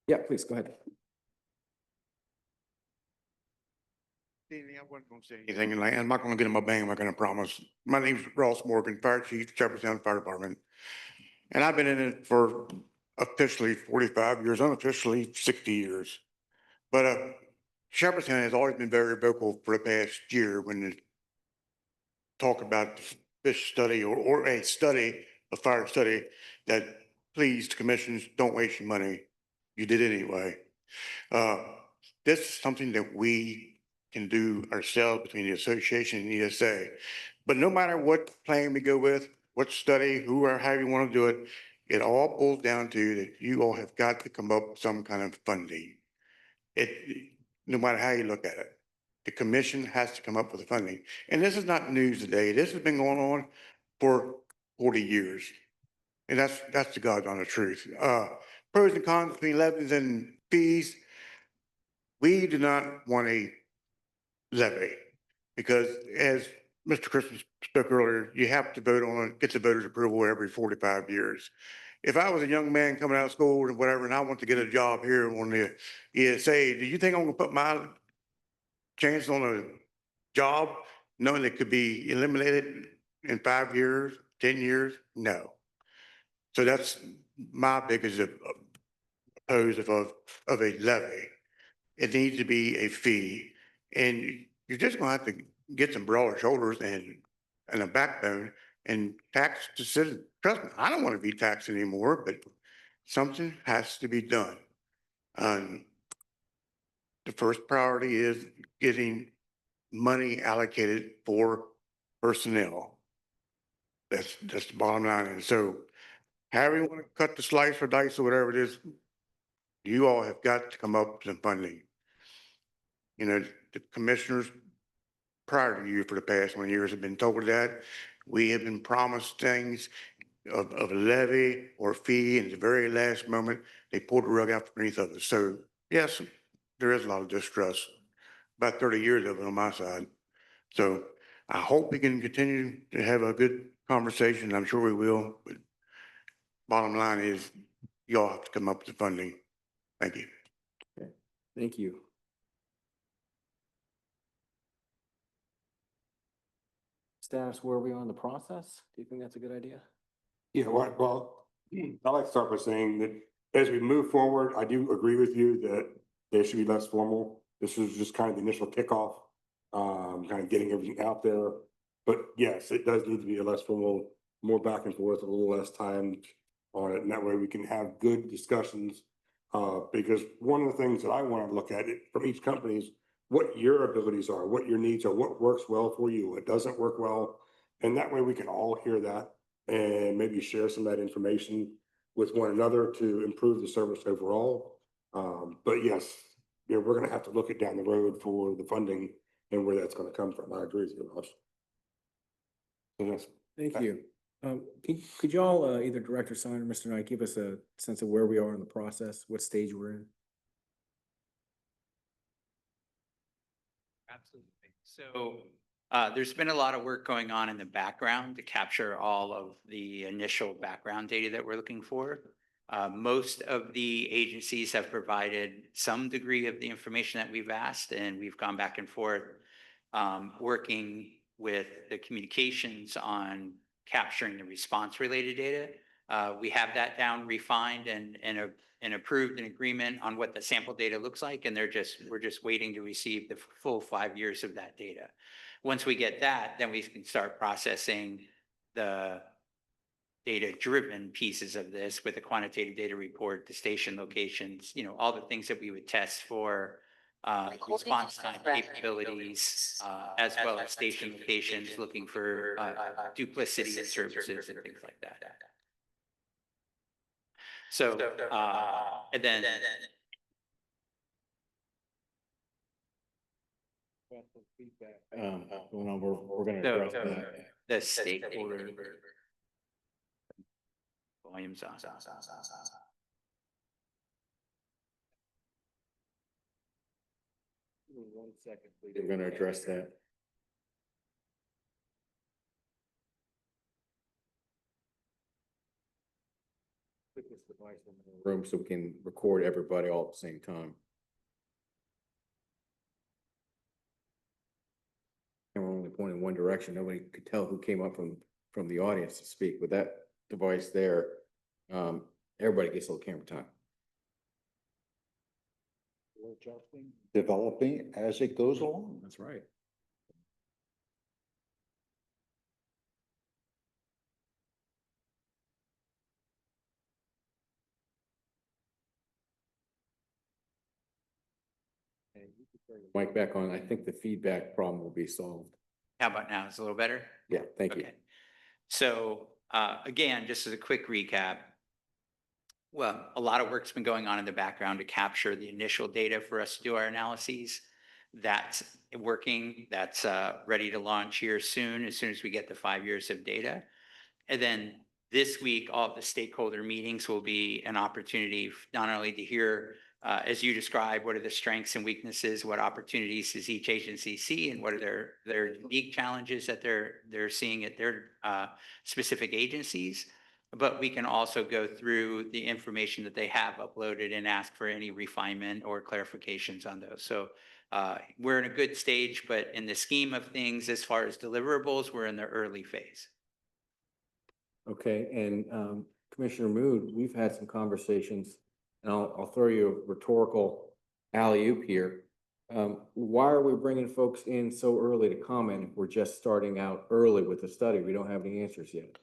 Yeah, please go ahead. I wasn't going to say anything, and I'm not going to get in my bandwagon, I promise. My name's Ross Morgan, Fire Chief, Jefferson County Fire Department. And I've been in it for officially 45 years, unofficially 60 years. But Jefferson has always been very vocal for the past year when they talk about fish study or a study, a fire study, that please, commissions, don't waste your money. You did anyway. This is something that we can do ourselves between the association and ESA. But no matter what plan we go with, what study, who or how you want to do it, it all boils down to that you all have got to come up with some kind of funding. No matter how you look at it, the commission has to come up with the funding. And this is not news today. This has been going on for 40 years. And that's the God's honest truth. Pros and cons between levies and fees. We do not want a levy because, as Mr. Christmas spoke earlier, you have to vote on it, get the voters' approval every 45 years. If I was a young man coming out of school or whatever, and I want to get a job here on the ESA, do you think I'm going to put my chance on a job knowing it could be eliminated in 5 years, 10 years? No. So that's my biggest oppose of a levy. It needs to be a fee. And you're just going to have to get some broader shoulders and a backbone and tax the citizen. Trust me, I don't want to be taxed anymore, but something has to be done. The first priority is getting money allocated for personnel. That's the bottom line. And so however you want to cut the slice or dice or whatever it is, you all have got to come up with some funding. You know, the commissioners prior to you for the past 1 years have been told that. We have been promised things of a levy or fee, and at the very last moment, they pulled the rug out from beneath of us. So yes, there is a lot of distrust, about 30 years of it on my side. So I hope we can continue to have a good conversation. I'm sure we will, but bottom line is y'all have to come up with the funding. Thank you. Okay. Thank you. Status, where are we on the process? Do you think that's a good idea? Yeah, well, I'd like to start by saying that as we move forward, I do agree with you that there should be less formal. This is just kind of the initial kickoff, kind of getting everything out there. But yes, it does need to be a less formal, more back and forth, a little less time on it. And that way we can have good discussions. Because one of the things that I want to look at it from each company is what your abilities are, what your needs are, what works well for you, what doesn't work well. And that way we can all hear that and maybe share some of that information with one another to improve the service overall. But yes, we're going to have to look it down the road for the funding and where that's going to come from. I agree with you, Ross. So yes. Thank you. Could you all, either Director Simon or Mr. Knight, give us a sense of where we are in the process, what stage we're in? Absolutely. So there's been a lot of work going on in the background to capture all of the initial background data that we're looking for. Most of the agencies have provided some degree of the information that we've asked, and we've gone back and forth working with the communications on capturing the response-related data. We have that down, refined, and approved an agreement on what the sample data looks like, and we're just waiting to receive the full 5 years of that data. Once we get that, then we can start processing the data-driven pieces of this with the quantitative data report, the station locations, all the things that we would test for response time capabilities, as well as station locations, looking for duplicity of services and things like that. So, and then We're gonna address that. the stakeholder volumes on. One second, please. We're gonna address that. Put this device in the room so we can record everybody all at the same time. And we're only pointing one direction. Nobody could tell who came up from the audience to speak. With that device there, everybody gets a little camera time. We're adjusting, developing as it goes along. That's right. Mic back on. I think the feedback problem will be solved. How about now? It's a little better? Yeah, thank you. Okay. So, again, just as a quick recap, well, a lot of work's been going on in the background to capture the initial data for us to do our analyses. That's working. That's ready to launch here soon as we get the 5 years of data. And then this week, all of the stakeholder meetings will be an opportunity not only to hear, as you described, what are the strengths and weaknesses, what opportunities does each agency see, and what are their unique challenges that they're seeing at their specific agencies. But we can also go through the information that they have uploaded and ask for any refinement or clarifications on those. So we're in a good stage, but in the scheme of things, as far as deliverables, we're in the early phase. Okay, and Commissioner Mood, we've had some conversations, and I'll throw you a rhetorical alley-oop here. Why are we bringing folks in so early to comment if we're just starting out early with the study? We don't have any answers yet.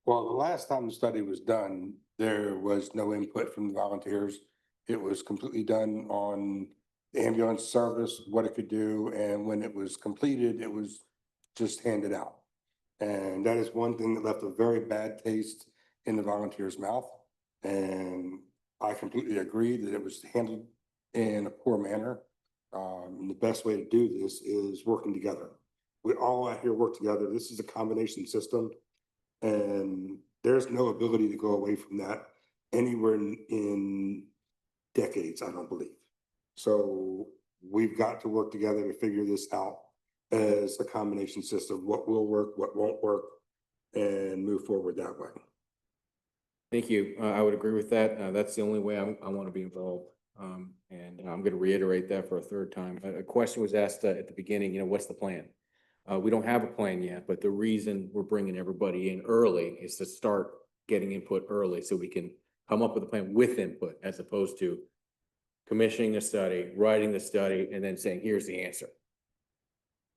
Well, the last time the study was done, there was no input from the volunteers. It was completely done on the ambulance service, what it could do, and when it was completed, it was just handed out. And that is one thing that left a very bad taste in the volunteers' mouth. And I completely agree that it was handled in a poor manner. And the best way to do this is working together. We all out here work together. This is a combination system. And there's no ability to go away from that anywhere in decades, I don't believe. So we've got to work together to figure this out as a combination system, what will work, what won't work, and move forward that way. Thank you. I would agree with that. That's the only way I want to be involved. And I'm going to reiterate that for a third time. A question was asked at the beginning, what's the plan? We don't have a plan yet, but the reason we're bringing everybody in early is to start getting input early so we can come up with a plan with input as opposed to commissioning a study, writing the study, and then saying, here's the answer.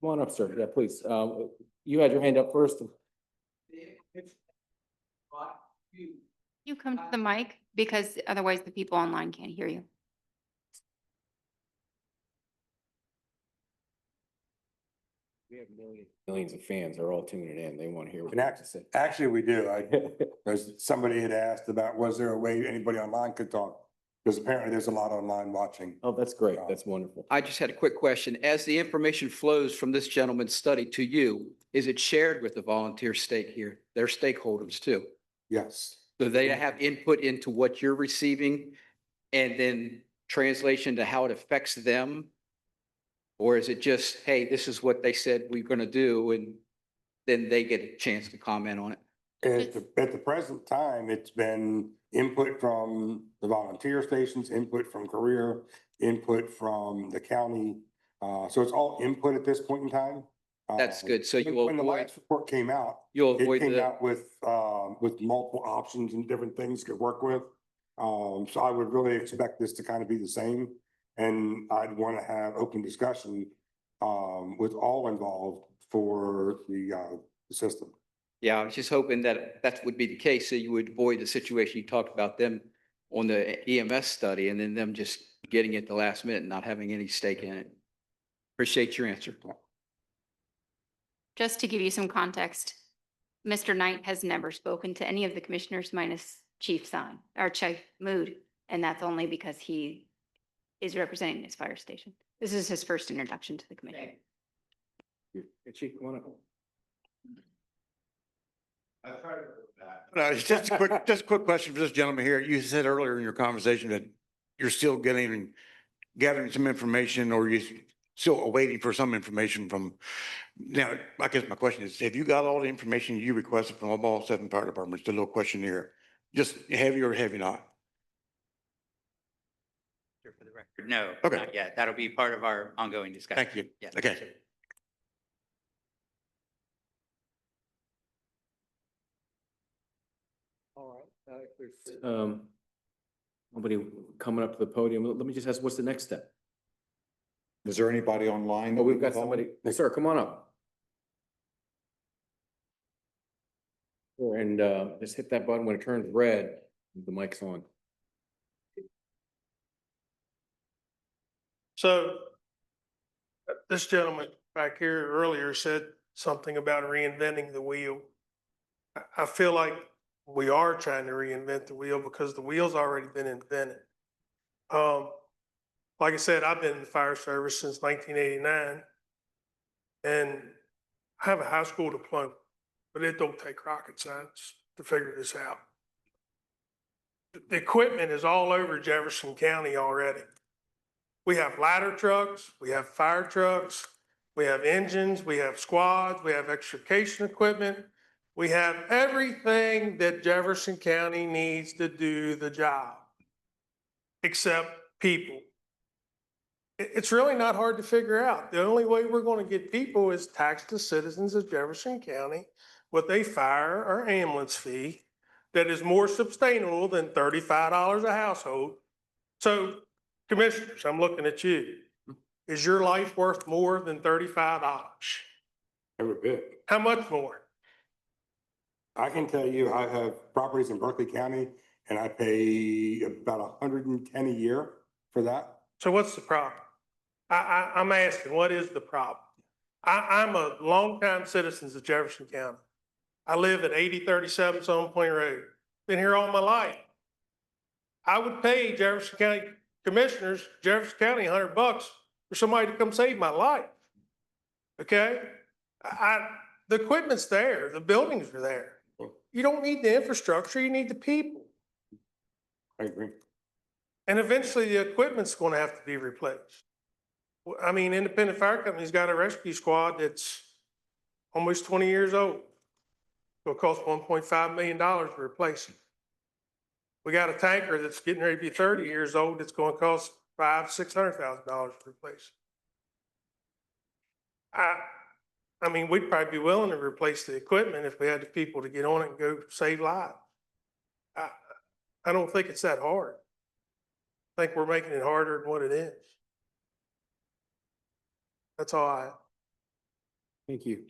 Come on up, sir. Yeah, please. You had your hand up first. You come to the mic because otherwise the people online can't hear you. We have millions of fans are all tuning in. They want to hear what And you have to say. actually, we do. There's somebody had asked about, was there a way anybody online could talk? Because apparently there's a lot online watching. Oh, that's great. That's wonderful. I just had a quick question. As the information flows from this gentleman's study to you, is it shared with the volunteer stake here, their stakeholders too? Yes. So they have input into what you're receiving and then translation to how it affects them? Or is it just, hey, this is what they said we're going to do, and then they get a chance to comment on it? At the present time, it's been input from the volunteer stations, input from career, input from the county. So it's all input at this point in time. That's good. So you will When the avoid, last report came out, you'll it avoid came the, out with multiple options and different things to work with. So I would really expect this to kind of be the same. And I'd want to have open discussion, with all involved for the system. yeah, I was just hoping that that would be the case, so you would avoid the situation you talked about them on the EMS study and then them just getting it the last minute and not having any stake in it. Appreciate your answer. Just to give you some context, Mr. Knight has never spoken to any of the commissioners minus Chief Son or Chief Mood, and that's only because he is representing his fire station. This is his first introduction to the commission. Chief, come on up. It's just a quick question for this gentleman here. You said earlier in your conversation that you're still gathering some information, or you're still waiting for some information from, now, I guess my question is, have you got all the information you requested from all 7 fire departments, the little questionnaire? Just have you or have you not? For the record, no, Okay. not yet. That'll be part of our ongoing discussion. Thank you. Yeah. Okay. All right. Nobody coming up to the podium. Let me just ask, what's the next step? Is there anybody online? Oh, we've got somebody. Sir, come on up. Sure, and just hit that button when it turns red, the mic's on. So this gentleman back here earlier said something about reinventing the wheel. I feel like we are trying to reinvent the wheel because the wheel's already been invented. Like I said, I've been in the fire service since 1989, and I have a high school diploma, but it don't take rocket science to figure this out. The equipment is all over Jefferson County already. We have ladder trucks, we have fire trucks, we have engines, we have squads, we have extrication equipment. We have everything that Jefferson County needs to do the job, except people. It's really not hard to figure out. The only way we're going to get people is tax the citizens of Jefferson County with a fire or ambulance fee that is more sustainable than $35 a household. So, commissioners, I'm looking at you. Is your life worth more than $35? Every bit. How much more? I can tell you, I have properties in Berkeley County and I pay about 110 a year for that. So what's the problem? I'm asking, what is the problem? I'm a longtime citizen of Jefferson County. I live at 8037 Stone Point Road. Been here all my life. I would pay Jefferson County commissioners, Jefferson County, $100 for somebody to come save my life. Okay? The equipment's there. The buildings are there. You don't need the infrastructure. You need the people. I agree. And eventually the equipment's going to have to be replaced. I mean, Independent Fire Company's got a rescue squad that's almost 20 years old. It'll cost $1.5 million to replace it. We got a tanker that's getting ready to be 30 years old. It's going to cost $600,000 to replace it. I mean, we'd probably be willing to replace the equipment if we had the people to get on it and go save lives. I don't think it's that hard. I think we're making it harder than what it is. That's all I have. Thank you.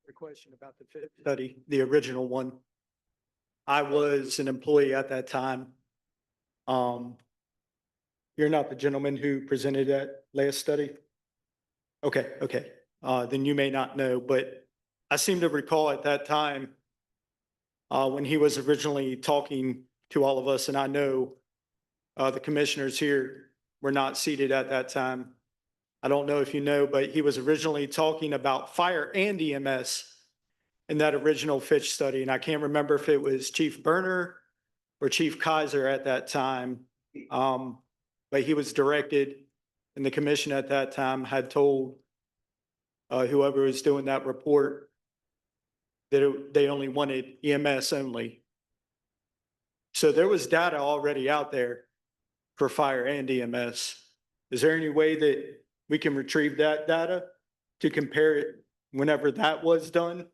The question about the fit study, the original one. I was an employee at that time. You're not the gentleman who presented that last study? Okay. Then you may not know, but I seem to recall at that time when he was originally talking to all of us, and I know the commissioners here were not seated at that time. I don't know if you know, but he was originally talking about fire and EMS in that original Fitch study. And I can't remember if it was Chief Berner or Chief Kaiser at that time. But he was directed, and the commission at that time had told whoever was doing that report that they only wanted EMS only. So there was data already out there for fire and EMS. Is there any way that we can retrieve that data to compare it whenever that was done?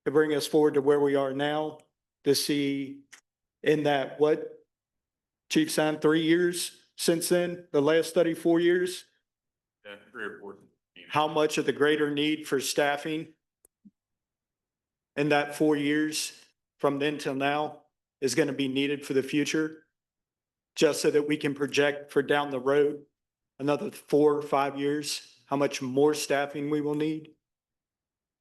To bring us forward to where we are now, to see in that, what, Chief Sign, 3 years since then, the last study, 4 years? Yeah, 3 or 4. How much of the greater need for staffing in that 4 years from then till now is going to be needed for the future? Just so that we can project for down the road, another 4 or 5 years, how much more staffing we will need?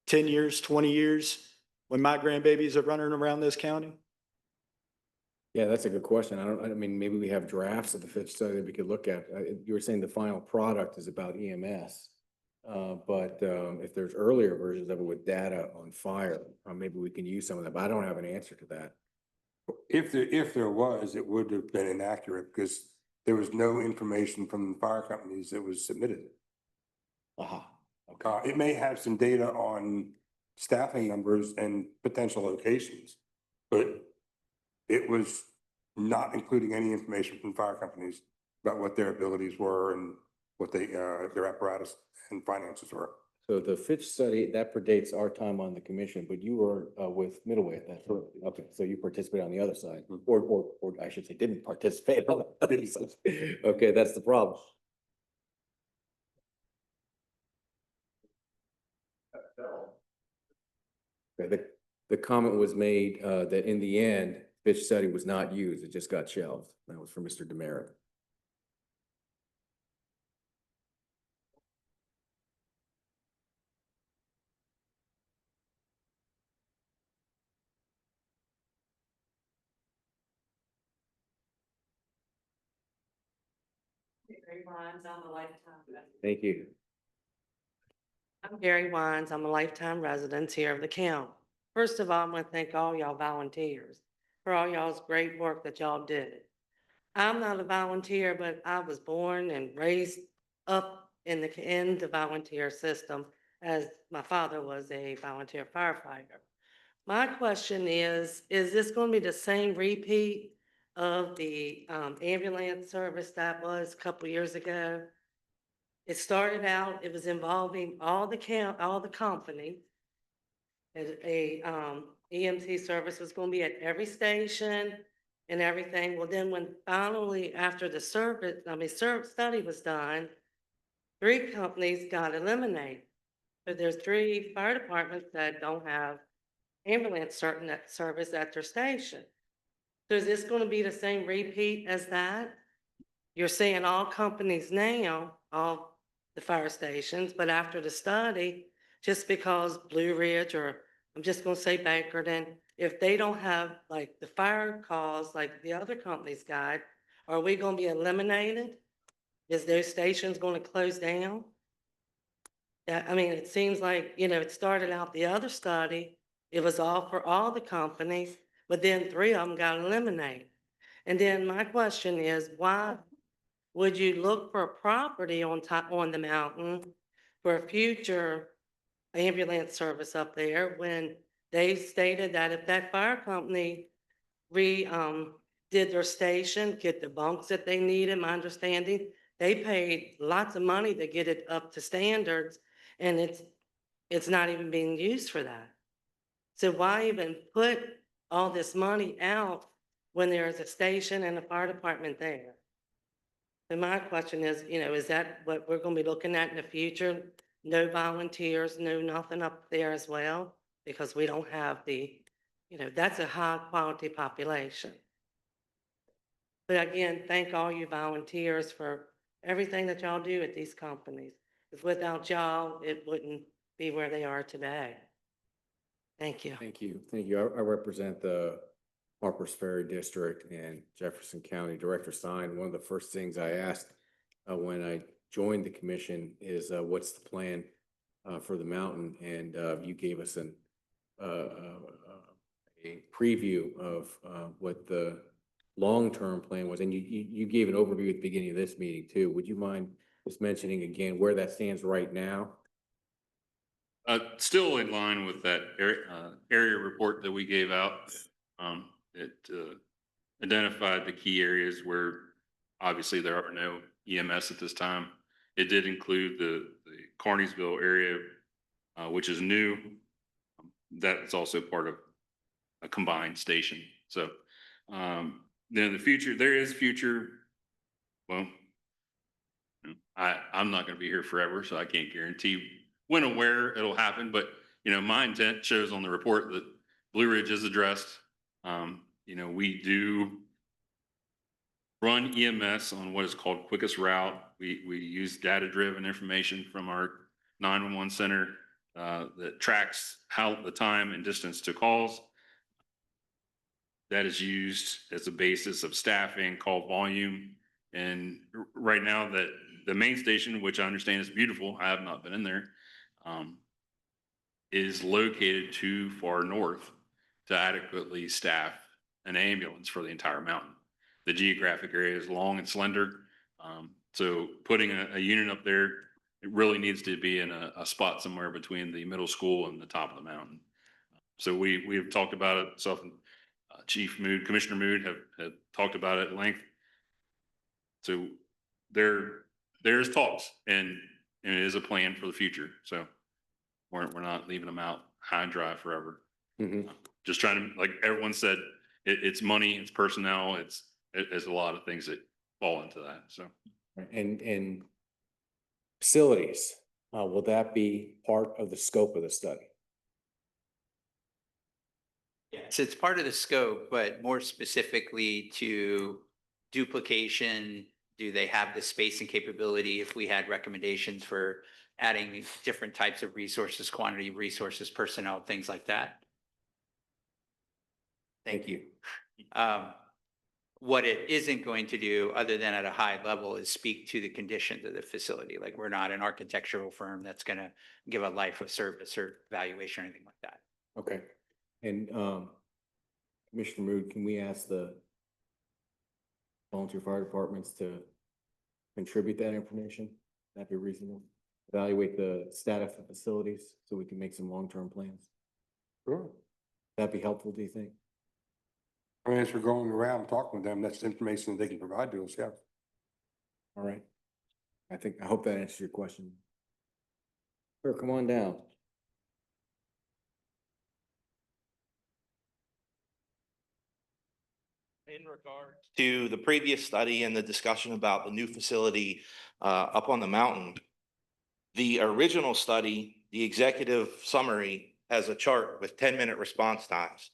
10 years, 20 years, when my grandbabies are running around this county? Yeah, that's a good question. I mean, maybe we have drafts of the fifth study that we could look at. You were saying the final product is about EMS. But if there's earlier versions of it with data on fire, maybe we can use some of that, but I don't have an answer to that. If there was, it would have been inaccurate because there was no information from the fire companies that was submitted. It may have some data on staffing numbers and potential locations, but it was not including any information from fire companies about what their abilities were and what their apparatus and finances were. So the Fitch study, that predates our time on the commission, but you were with Middleway at that time. Okay, so you participated on the other side, or I should say didn't participate on the other side. Okay, that's the problem. Okay, the comment was made that in the end, Fitch study was not used, it just got shelved. That was from Mr. Demerit. Thank you. I'm Gary Wines. I'm a lifetime resident here of the county. First of all, I'm going to thank all y'all volunteers for all y'all's great work that y'all did. I'm not a volunteer, but I was born and raised up in the volunteer system, as my father was a volunteer firefighter. My question is this going to be the same repeat of the ambulance service that was a couple years ago? It started out, it was involving all the companies. A EMT service was gonna be at every station and everything. Well, then when finally, after the study was done, 3 companies got eliminated. But there's 3 fire departments that don't have ambulance service at their station. So is this gonna be the same repeat as that? You're saying all companies now, all the fire stations, but after the study, just because Blue Ridge, or I'm just gonna say Bankerton, if they don't have like the fire calls like the other companies got, are we gonna be eliminated? Is those stations gonna close down? I mean, it seems like, it started out the other study, it was all for all the companies, but then 3 of them got eliminated. And then my question is, why would you look for a property on the mountain for a future ambulance service up there when they stated that if that fire company did their station, get the bunks that they needed, my understanding, they paid lots of money to get it up to standards, and it's not even being used for that. So why even put all this money out when there's a station and a fire department there? And my question is that what we're gonna be looking at in the future? No volunteers, no nothing up there as well? Because we don't have that's a high quality population. But again, thank all you volunteers for everything that y'all do at these companies. Because without y'all, it wouldn't be where they are today. Thank you. Thank you. Thank you. I represent the Harpers Ferry District and Jefferson County. Director Stein, one of the first things I asked when I joined the commission is what's the plan for the mountain? And you gave us a preview of what the long-term plan was. And you gave an overview at the beginning of this meeting too. Would you mind just mentioning again where that stands right now? Still in line with that area report that we gave out. It identified the key areas where obviously there are no EMS at this time. It did include the Carneysville area, which is new. That's also part of a combined station. So then the future, there is future. Well, I'm not going to be here forever, so I can't guarantee when or where it'll happen. But my intent shows on the report that Blue Ridge is addressed. We do run EMS on what is called quickest route. We use data-driven information from our 911 center that tracks how the time and distance to calls. That is used as a basis of staffing, call volume. And right now that the main station, which I understand is beautiful, I have not been in there, is located too far north to adequately staff an ambulance for the entire mountain. The geographic area is long and slender. So putting a unit up there, it really needs to be in a spot somewhere between the middle school and the top of the mountain. So we have talked about it. Self and Chief Mood, Commissioner Mood have talked about it at length. So there's talks and it is a plan for the future. So we're not leaving them out high and dry forever. Just trying to, like everyone said, it's money, it's personnel, it's a lot of things that fall into that. So And facilities, will that be part of the scope of the study? Yes, it's part of the scope, but more specifically to duplication, do they have the space and capability? If we had recommendations for adding different types of resources, quantity of resources, personnel, things like that. Thank you. What it isn't going to do, other than at a high level, is speak to the conditions of the facility. Like we're not an architectural firm that's going to give a life of service or valuation or anything like that. Okay. And Commissioner Mood, can we ask the volunteer fire departments to contribute that information? That'd be reasonable. Evaluate the status of facilities so we can make some long-term plans. Sure. That'd be helpful, do you think? I mean, as we're going around talking with them, that's the information they can provide to us, yeah. All right. I hope that answers your question. Sure, come on down. In regards to the previous study and the discussion about the new facility up on the mountain, the original study, the executive summary has a chart with 10-minute response times.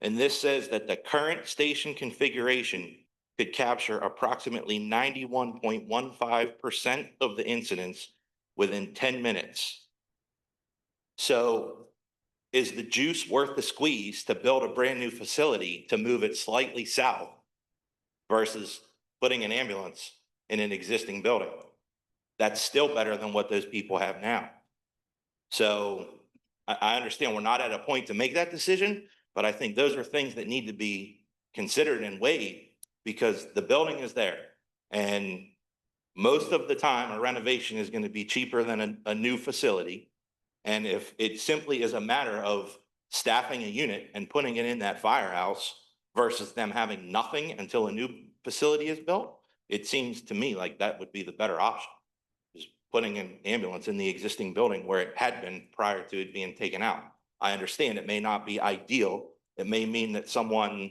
And this says that the current station configuration could capture approximately 91.15% of the incidents within 10 minutes. So is the juice worth the squeeze to build a brand new facility to move it slightly south versus putting an ambulance in an existing building? That's still better than what those people have now. So I understand we're not at a point to make that decision, but I think those are things that need to be considered and weighed because the building is there. And most of the time, a renovation is going to be cheaper than a new facility. And if it simply is a matter of staffing a unit and putting it in that firehouse versus them having nothing until a new facility is built, it seems to me like that would be the better option. Is putting an ambulance in the existing building where it had been prior to it being taken out. I understand it may not be ideal. It may mean that someone,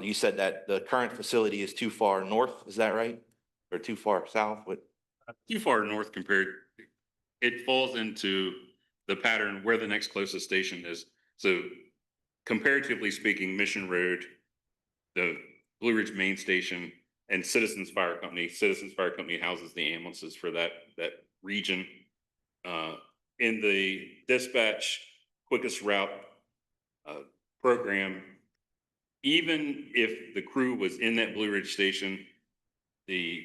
you said that the current facility is too far north, is that right? Or too far south? What? Too far north compared, it falls into the pattern where the next closest station is. So comparatively speaking, Mission Road, the Blue Ridge main station, and Citizens Fire Company. Citizens Fire Company houses the ambulances for that region. In the dispatch quickest route program, even if the crew was in that Blue Ridge station, the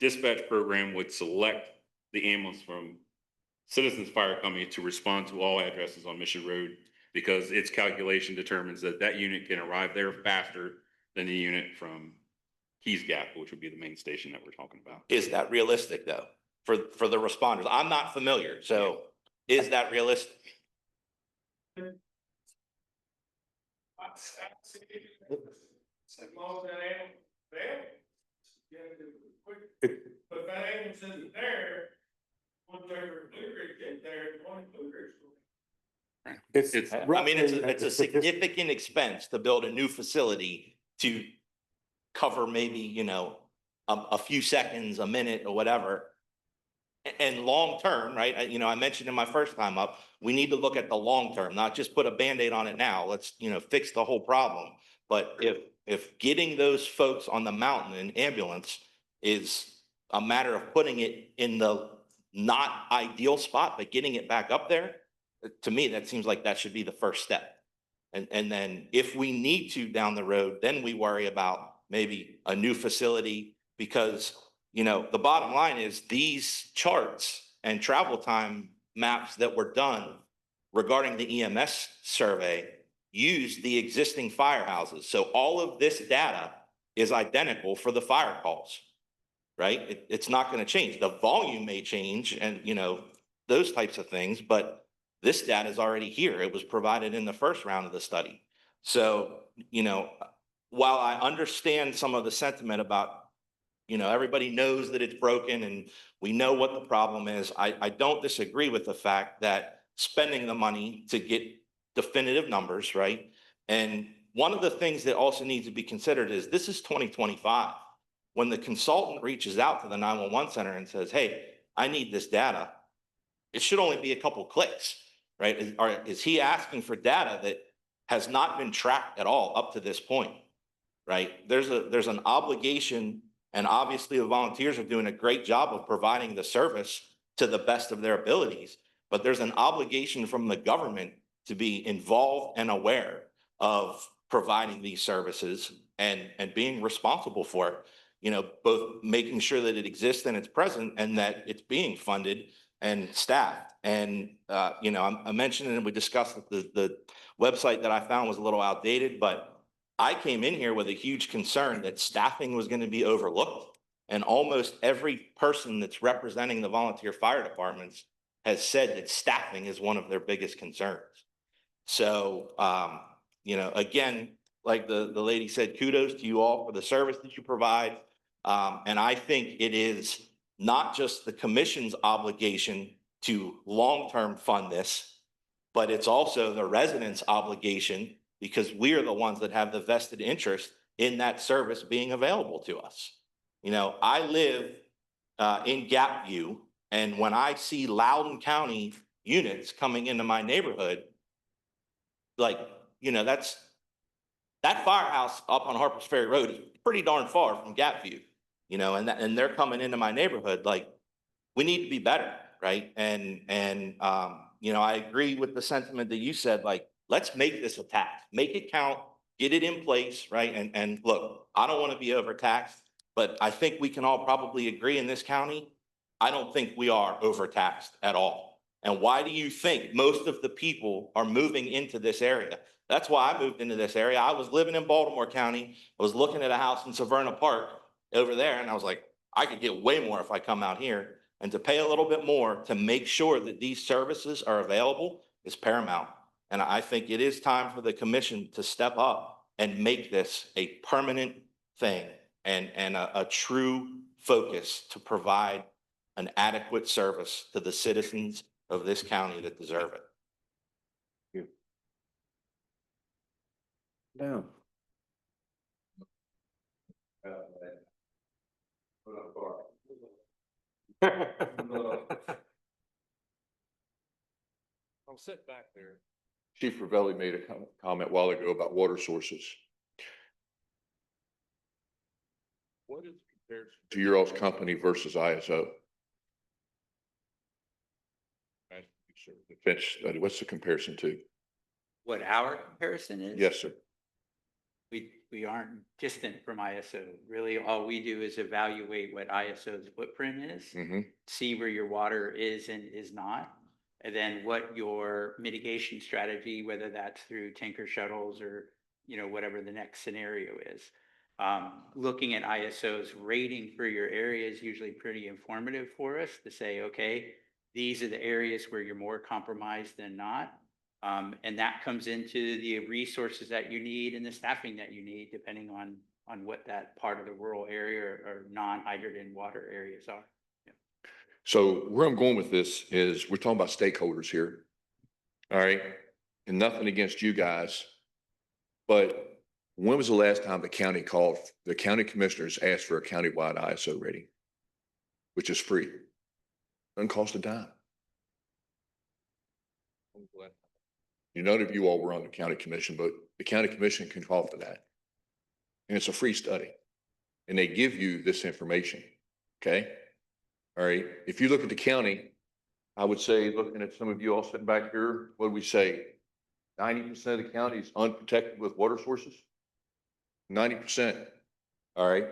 dispatch program would select the ambulance from Citizens Fire Company to respond to all addresses on Mission Road because its calculation determines that that unit can arrive there faster than the unit from Keys Gap, which would be the main station that we're talking about. Is that realistic though, for the responders? I'm not familiar, so is that realistic? But that ambulance isn't there, one driver get there, one It's I mean, roughly it's a significant expense to build a new facility to cover maybe, you know, a few seconds, a minute or whatever. And long term, right? You know, I mentioned in my first time up, we need to look at the long term, not just put a Band-Aid on it now. Let's, you know, fix the whole problem. But if getting those folks on the mountain in ambulance is a matter of putting it in the not ideal spot, but getting it back up there, to me, that seems like that should be the first step. And then if we need to down the road, then we worry about maybe a new facility, because, you know, the bottom line is these charts and travel time maps that were done regarding the EMS survey use the existing firehouses. So all of this data is identical for the fire calls, right? It's not going to change. The volume may change and, you know, those types of things, but this data is already here. It was provided in the first round of the study. So, you know, while I understand some of the sentiment about, you know, everybody knows that it's broken and we know what the problem is, I don't disagree with the fact that spending the money to get definitive numbers, right? And one of the things that also needs to be considered is this is 2025. When the consultant reaches out to the 911 center and says, hey, I need this data, it should only be a couple clicks, right? Is he asking for data that has not been tracked at all up to this point, right? There's an obligation, and obviously the volunteers are doing a great job of providing the service to the best of their abilities, but there's an obligation from the government to be involved and aware of providing these services and being responsible for it. You know, both making sure that it exists and it's present and that it's being funded and staffed. And, you know, I mentioned and we discussed that the website that I found was a little outdated, but I came in here with a huge concern that staffing was going to be overlooked. And almost every person that's representing the volunteer fire departments has said that staffing is one of their biggest concerns. So, you know, again, like the lady said, kudos to you all for the service that you provide. And I think it is not just the commission's obligation to long-term fund this, but it's also the residents' obligation, because we are the ones that have the vested interest in that service being available to us. You know, I live in Gapview, and when I see Loudoun County units coming into my neighborhood, like, you know, that firehouse up on Harper's Ferry Road is pretty darn far from Gapview, you know, and they're coming into my neighborhood. Like, we need to be better, right? And you know, I agree with the sentiment that you said, like, let's make this a tax, make it count, get it in place, right? And look, I don't want to be overtaxed, but I think we can all probably agree in this county, I don't think we are overtaxed at all. And why do you think most of the people are moving into this area? That's why I moved into this area. I was living in Baltimore County. I was looking at a house in Severna Park over there, and I was like, I could get way more if I come out here. And to pay a little bit more to make sure that these services are available is paramount. And I think it is time for the commission to step up and make this a permanent thing and a true focus to provide an adequate service to the citizens of this county that deserve it. No. I'll sit back there. Chief Ravelli made a comment a while ago about water sources. What is the comparison to your all's company versus ISO? Defense study, what's the comparison to? What our comparison is? Yes, sir. We aren't distant from ISO. Really, all we do is evaluate what ISO's footprint is, see where your water is and is not, and then what your mitigation strategy, whether that's through tanker shuttles or, you know, whatever the next scenario is. Looking at ISO's rating for your area is usually pretty informative for us to say, okay, these are the areas where you're more compromised than not. And that comes into the resources that you need and the staffing that you need, depending on what that part of the rural area or non-hydrogen water areas are. So where I'm going with this is we're talking about stakeholders here. All right. And nothing against you guys. But when was the last time the county called, the county commissioners asked for a countywide ISO rating, which is free? Doesn't cost a dime. None of you all were on the county commission, but the county commission can call for that. And it's a free study. And they give you this information. Okay. All right. If you look at the county, I would say, looking at some of you all sitting back here, what do we say? 90% of the county is unprotected with water sources. 90%. All right.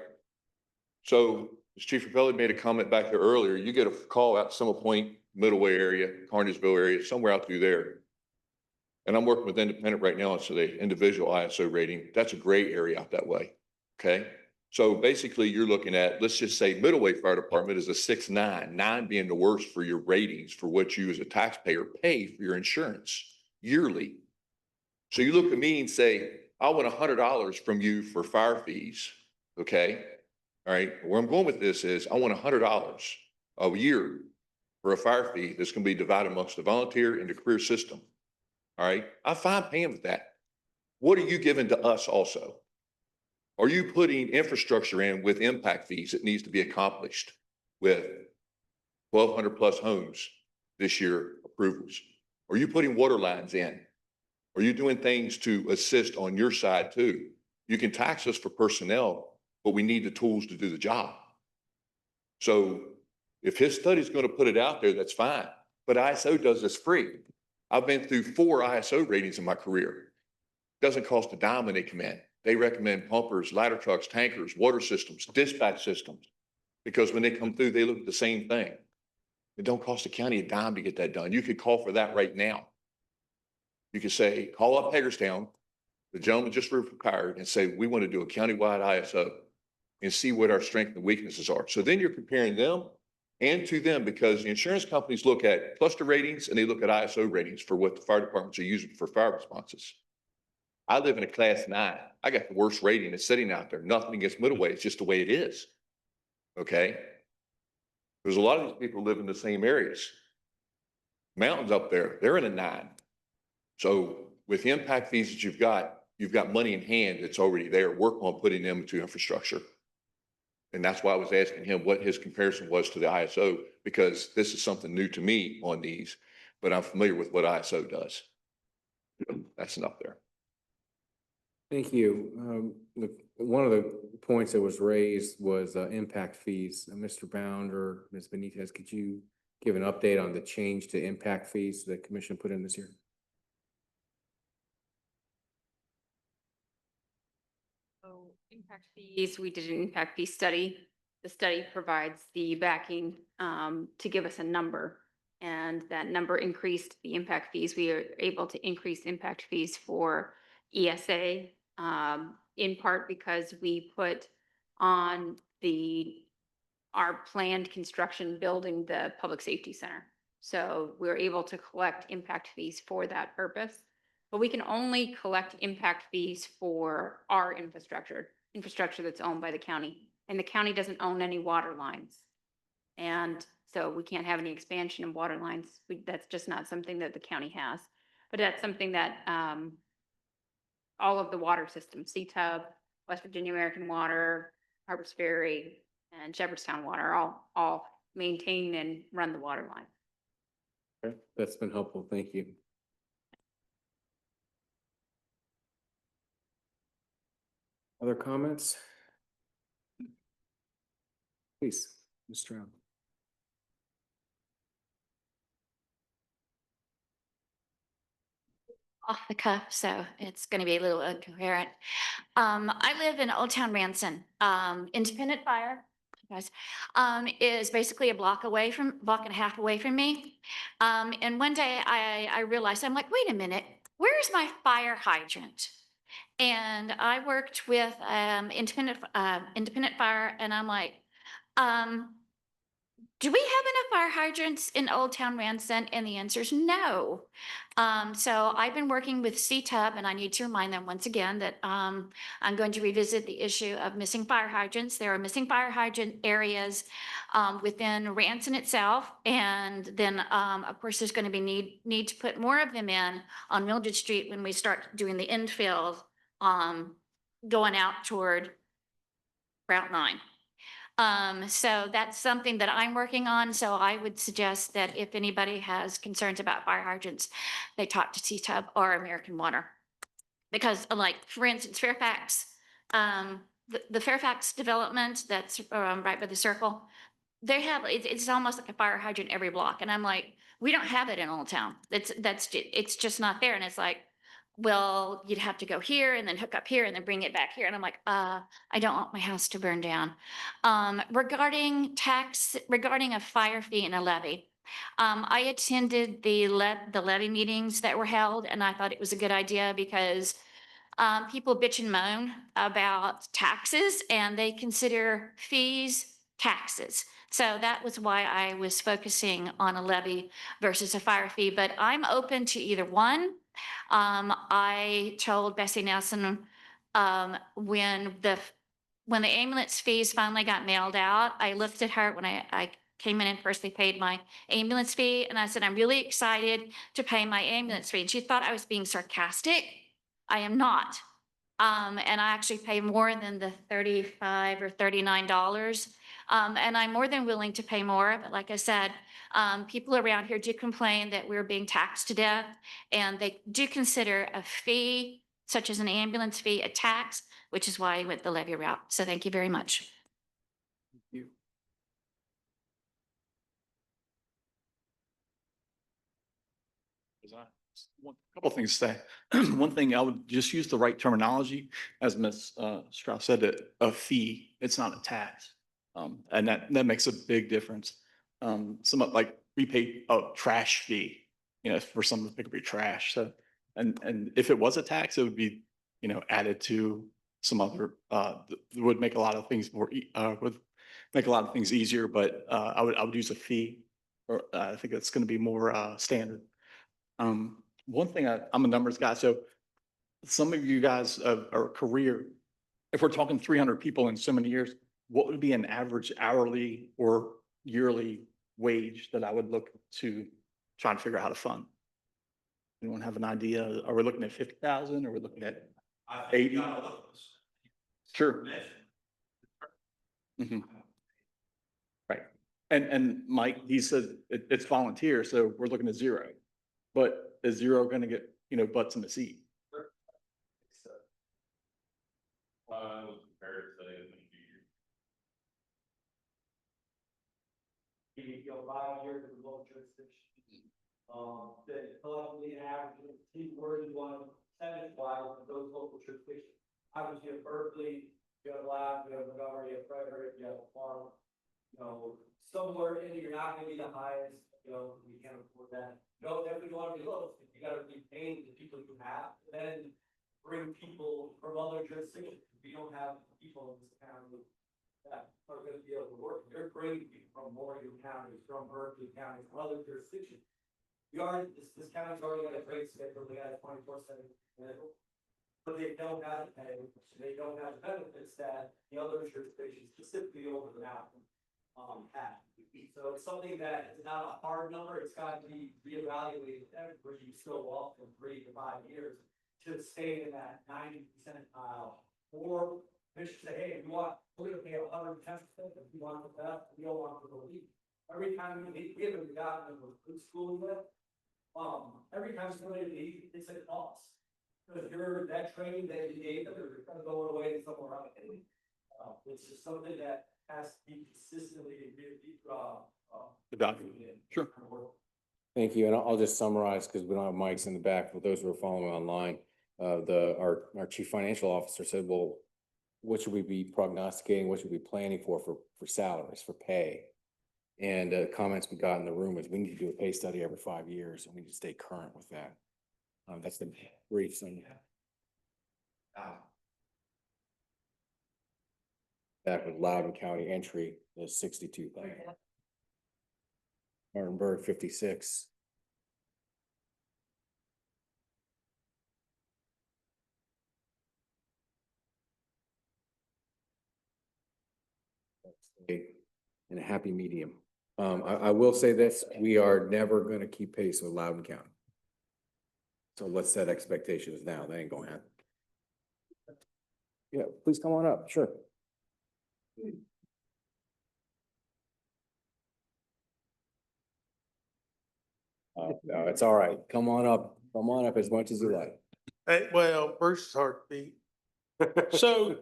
So as Chief Rapelli made a comment back there earlier, you get a call out Summit Point, Middleway area, Carneysville area, somewhere out through there. And I'm working with Independent right now, so the individual ISO rating, that's a gray area out that way. Okay. So basically you're looking at, let's just say Middleway Fire Department is a 6.9, 9 being the worst for your ratings for what you as a taxpayer pay for your insurance yearly. So you look at me and say, I want $100 from you for fire fees. Okay. All right. Where I'm going with this is I want $100 a year for a fire fee that's going to be divided amongst the volunteer and the career system. All right. I'm fine paying with that. What are you giving to us also? Are you putting infrastructure in with impact fees that needs to be accomplished with 1,200 plus homes this year approvals? Are you putting water lines in? Are you doing things to assist on your side too? You can tax us for personnel, but we need the tools to do the job. So if his study is going to put it out there, that's fine. But ISO does this free. I've been through 4 ISO ratings in my career. Doesn't cost a dime when they come in. They recommend pumpers, ladder trucks, tankers, water systems, dispatch systems, because when they come through, they look at the same thing. It don't cost the county a dime to get that done. You could call for that right now. You could say, call up Hagerstown, the gentleman just retired, and say, we want to do a countywide ISO and see what our strengths and weaknesses are. So then you're comparing them and to them, because the insurance companies look at cluster ratings and they look at ISO ratings for what the fire departments are using for fire responses. I live in a class 9. I got the worst rating that's sitting out there. Nothing against Middleway. It's just the way it is. Okay. There's a lot of these people who live in the same areas. Mountains up there, they're in a 9. So with the impact fees that you've got money in hand that's already there. Work on putting them into infrastructure. And that's why I was asking him what his comparison was to the ISO, because this is something new to me on these, but I'm familiar with what ISO does. That's enough there. Thank you. One of the points that was raised was impact fees. Mr. Bound or Ms. Benitez, could you give an update on the change to impact fees the commission put in this year? So impact fees, we did an impact fee study. The study provides the backing to give us a number, and that number increased the impact fees. We are able to increase impact fees for ESA in part because we put on our planned construction building the public safety center. So we're able to collect impact fees for that purpose. But we can only collect impact fees for our infrastructure that's owned by the county. And the county doesn't own any water lines. And so we can't have any expansion of water lines. That's just not something that the county has. But that's something that all of the water systems, CTUB, West Virginia American Water, Harpers Ferry, and Shepherdstown Water all maintain and run the water line. Okay, that's been helpful. Thank you. Other comments? Please, Ms. Stroud. Off the cuff, so it's going to be a little incoherent. I live in Old Town Ranson. Independent Fire, guys, is basically a block and a half away from me. And one day I realized, I'm like, wait a minute, where's my fire hydrant? And I worked with Independent Fire, and I'm like, do we have enough fire hydrants in Old Town Ranson? And the answer is no. So I've been working with CTUB, and I need to remind them once again that I'm going to revisit the issue of missing fire hydrants. There are missing fire hydrant areas within Ranson itself, and then of course there's going to be need to put more of them in on Mildred Street when we start doing the infill going out toward Route 9. So that's something that I'm working on. So I would suggest that if anybody has concerns about fire hydrants, they talk to CTUB or American Water. Because like, for instance, Fairfax, the Fairfax development that's right by the circle, they have, it's almost like a fire hydrant every block. And I'm like, we don't have it in Old Town. It's just not there. And it's like, well, you'd have to go here and then hook up here and then bring it back here. And I'm like, I don't want my house to burn down. Regarding a fire fee and a levy, I attended the levy meetings that were held, and I thought it was a good idea because people bitch and moan about taxes, and they consider fees taxes. So that was why I was focusing on a levy versus a fire fee, but I'm open to either one. I told Bessie Nelson when the ambulance fees finally got mailed out, I looked at her when I came in and personally paid my ambulance fee, and I said, I'm really excited to pay my ambulance fee. And she thought I was being sarcastic. I am not. And I actually pay more than the $35 or $39. And I'm more than willing to pay more. But like I said, people around here do complain that we're being taxed to death, and they do consider a fee, such as an ambulance fee, a tax, which is why I went the levy route. So thank you very much. Thank you. Couple things to say. One thing, I would just use the right terminology, as Ms. Strauss said, a fee. It's not a tax, and that makes a big difference. Some like we pay a trash fee, for someone to pick up your trash. So, and if it was a tax, it would be, added to some other. Would make a lot of things would make a lot of things easier. But I would use a fee, or I think that's going to be more standard. One thing, I'm a numbers guy, so some of you guys are career, if we're talking 300 people in so many years, what would be an average hourly or yearly wage that I would look to try to figure out how to fund? Anyone have an idea? Are we looking at 50,000? Are we looking at 80? Sure. Right. And Mike, he said it's volunteer, so we're looking at zero. But is zero going to get, butts in the seat? That collectively average, where you want percentage-wise of those local jurisdictions. Obviously, you have Berkeley, you have Lab, you have Montgomery, you have Frederick, you have Farm. Somewhere in you're not going to be the highest. We can't afford that. If you want to be low, you got to be paying the people you have, then bring people from other jurisdictions. We don't have people in this county that are going to be able to work. They're bringing people from Morgan County, from Berkeley County, from other jurisdictions. This county's already got a great schedule. They got a 24/7 medical, but they don't have the pay. They don't have the benefits that the other jurisdictions, specifically over the mountain, have. So it's something that is not a hard number. It's got to be reevaluated every still off from 3 to 5 years to stay in that 90 percentile. Or they should say, hey, we're going to pay 110%. If you want the best, we don't want the lead. Every time we give them the guy that we're good schooling with, every time somebody leaves, it's a cost. Because that training that you gave them, they're kind of going away somewhere else. It's just something that has to be consistently evaluated. Sure. Thank you. And I'll just summarize because we don't have mics in the back. For those who are following online, our chief financial officer said, well, what should we be prognosticating? What should we be planning for salaries, for pay? And comments we got in the room is we need to do a pay study every 5 years, and we need to stay current with that. That's the brief thing. Back with Loudoun County entry is 62,000. Martinburg 56. And a happy medium. I will say this, we are never gonna keep pace with Loudoun County. So let's set expectations now. That ain't gonna happen. Yeah, please come on up. Sure. No, it's all right. Come on up. Come on up as much as you like. Hey, well, Bruce is hard to beat. So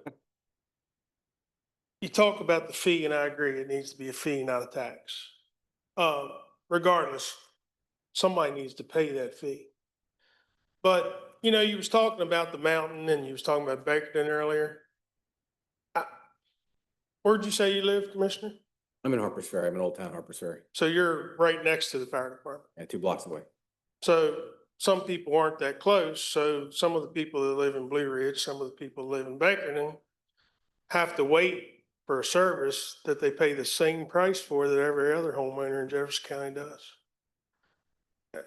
you talk about the fee, and I agree, it needs to be a fee, not a tax. Regardless, somebody needs to pay that fee. But, you know, you was talking about the mountain and you was talking about Bakerton earlier. Where'd you say you live, Commissioner? I'm in Harper's Ferry. I'm in Old Town Harper's Ferry, So you're right next to the fire department. and 2 blocks away. So some people aren't that close. So some of the people that live in Blue Ridge, some of the people that live in Bakerton have to wait for a service that they pay the same price for that every other homeowner in Jefferson County does.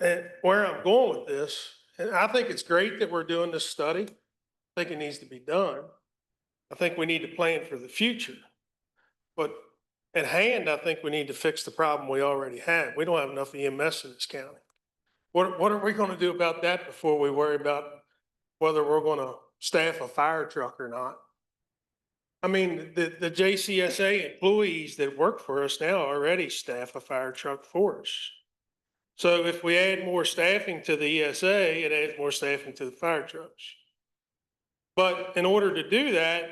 And where I'm going with this, and I think it's great that we're doing this study. I think it needs to be done. I think we need to plan for the future. But at hand, I think we need to fix the problem we already have. We don't have enough EMS in this county. What are we gonna do about that before we worry about whether we're gonna staff a fire truck or not? I mean, the JCSA employees that work for us now already staff a fire truck for us. So if we add more staffing to the ESA, it adds more staffing to the fire trucks. But in order to do that,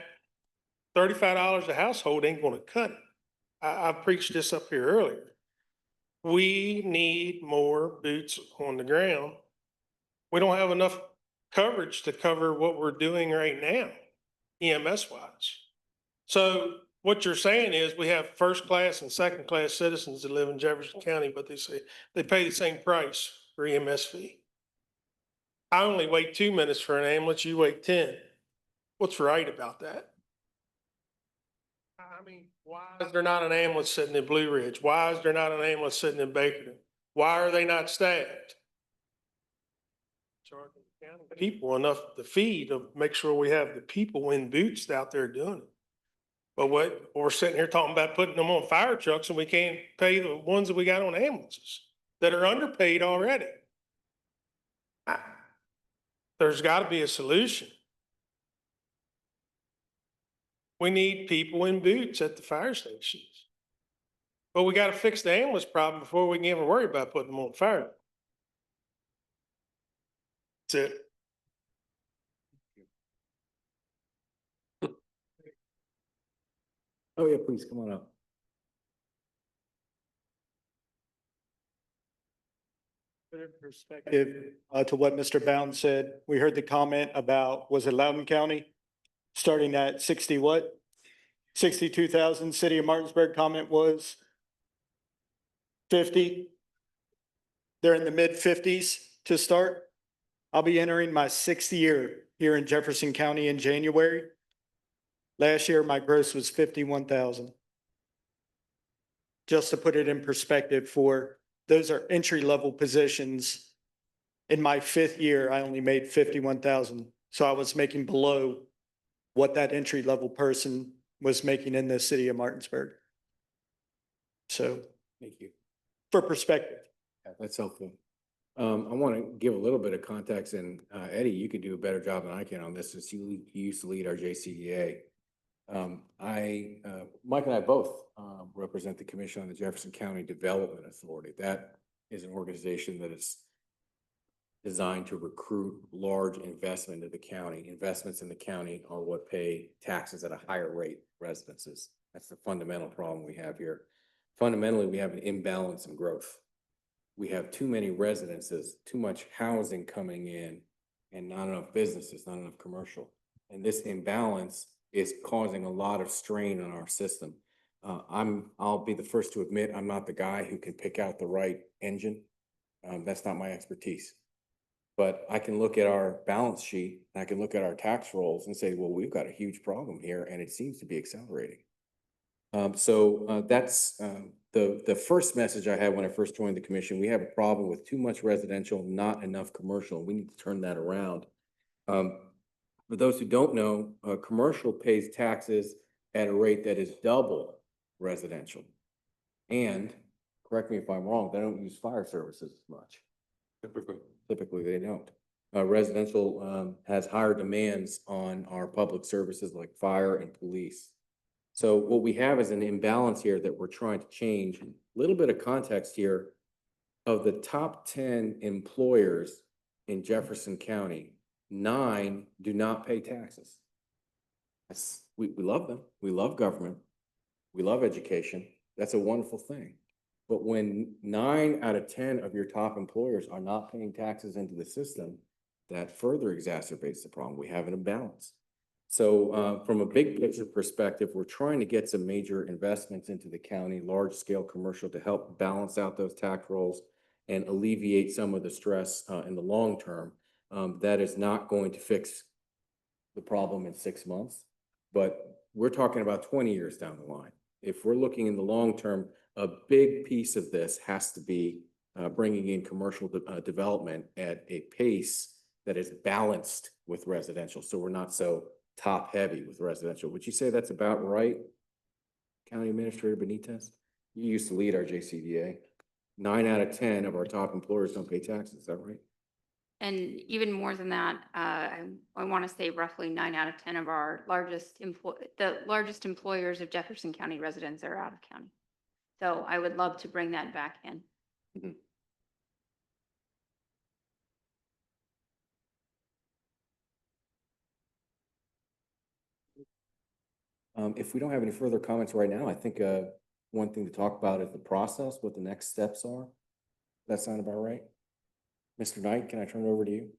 $35 a household ain't gonna cut it. I preached this up here earlier. We need more boots on the ground. We don't have enough coverage to cover what we're doing right now, EMS wise. So what you're saying is we have first class and second class citizens that live in Jefferson County, but they say they pay the same price for EMS fee. I only wait 2 minutes for an ambulance, you wait 10. What's right about that? I mean, why is there not an ambulance sitting in Blue Ridge? Why is there not an ambulance sitting in Bakerton? Why are they not staffed? Charging the county people enough to feed to make sure we have the people in boots out there doing it. But we're sitting here talking about putting them on fire trucks and we can't pay the ones that we got on ambulances that are underpaid already. There's got to be a solution. We need people in boots at the fire stations. But we got to fix the ambulance problem before we can even worry about putting them on fire. That's it. Oh, yeah, please come on up. Put in perspective to what Mr. Bound said, we heard the comment about, was it Loudoun County? Starting at 60 what? 62,000. City of Martinsburg comment was 50. They're in the mid 50s to start. I'll be entering my 6th year here in Jefferson County in January. Last year, my gross was 51,000. Just to put it in perspective, for those are entry-level positions. In my 5th year, I only made 51,000. So I was making below what that entry-level person was making in the city of Martinsburg. So. Thank you. For perspective. Yeah, that's helpful. I want to give a little bit of context, and Eddie, you could do a better job than I can on this, since you used to lead our JCEA. Mike and I both represent the Commission on the Jefferson County Development Authority. That is an organization that is designed to recruit large investment into the county. Investments in the county are what pay taxes at a higher rate for residences. That's the fundamental problem we have here. Fundamentally, we have an imbalance in growth. We have too many residences, too much housing coming in, and not enough businesses, not enough commercial. And this imbalance is causing a lot of strain on our system. I'll be the first to admit I'm not the guy who can pick out the right engine. That's not my expertise. But I can look at our balance sheet, and I can look at our tax rolls and say, well, we've got a huge problem here, and it seems to be accelerating. So that's the first message I had when I first joined the commission, we have a problem with too much residential, not enough commercial. We need to turn that around. For those who don't know, commercial pays taxes at a rate that is double residential. And correct me if I'm wrong, they don't use fire services as much. Typically they don't. Residential has higher demands on our public services like fire and police. So what we have is an imbalance here that we're trying to change. A little bit of context here. Of the top 10 employers in Jefferson County, 9 do not pay taxes. We love them. We love government. We love education. That's a wonderful thing. But when 9 out of 10 of your top employers are not paying taxes into the system, that further exacerbates the problem. We have an imbalance. So from a big picture perspective, we're trying to get some major investments into the county, large scale commercial, to help balance out those tax rolls and alleviate some of the stress in the long term. That is not going to fix the problem in 6 months, but we're talking about 20 years down the line. If we're looking in the long term, a big piece of this has to be bringing in commercial development at a pace that is balanced with residential. So we're not so top heavy with residential. Would you say that's about right, County Administrator Benitez? You used to lead our JCDA. 9 out of 10 of our top employers don't pay taxes. Is that right? And even more than that, I want to say roughly 9 out of 10 of our the largest employers of Jefferson County residents are out of county. So I would love to bring that back in. Mm-hmm. If we don't have any further comments right now, I think one thing to talk about is the process, what the next steps are. That sound about right? Mr. Knight, can I turn it over to you?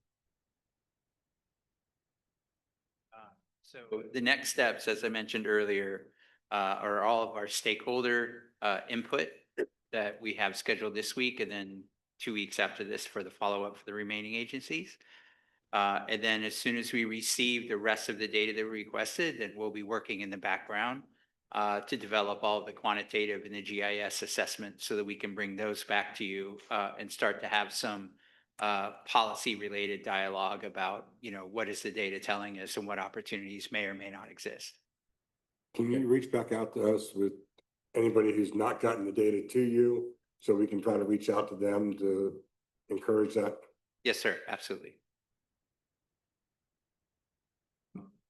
So the next steps, as I mentioned earlier, are all of our stakeholder input that we have scheduled this week, and then 2 weeks after this for the follow-up for the remaining agencies. And then as soon as we receive the rest of the data that we requested, then we'll be working in the background to develop all of the quantitative and the GIS assessments so that we can bring those back to you and start to have some policy-related dialogue about, what is the data telling us and what opportunities may or may not exist. Can you reach back out to us with anybody who's not gotten the data to you so we can try to reach out to them to encourage that? Yes, sir. Absolutely.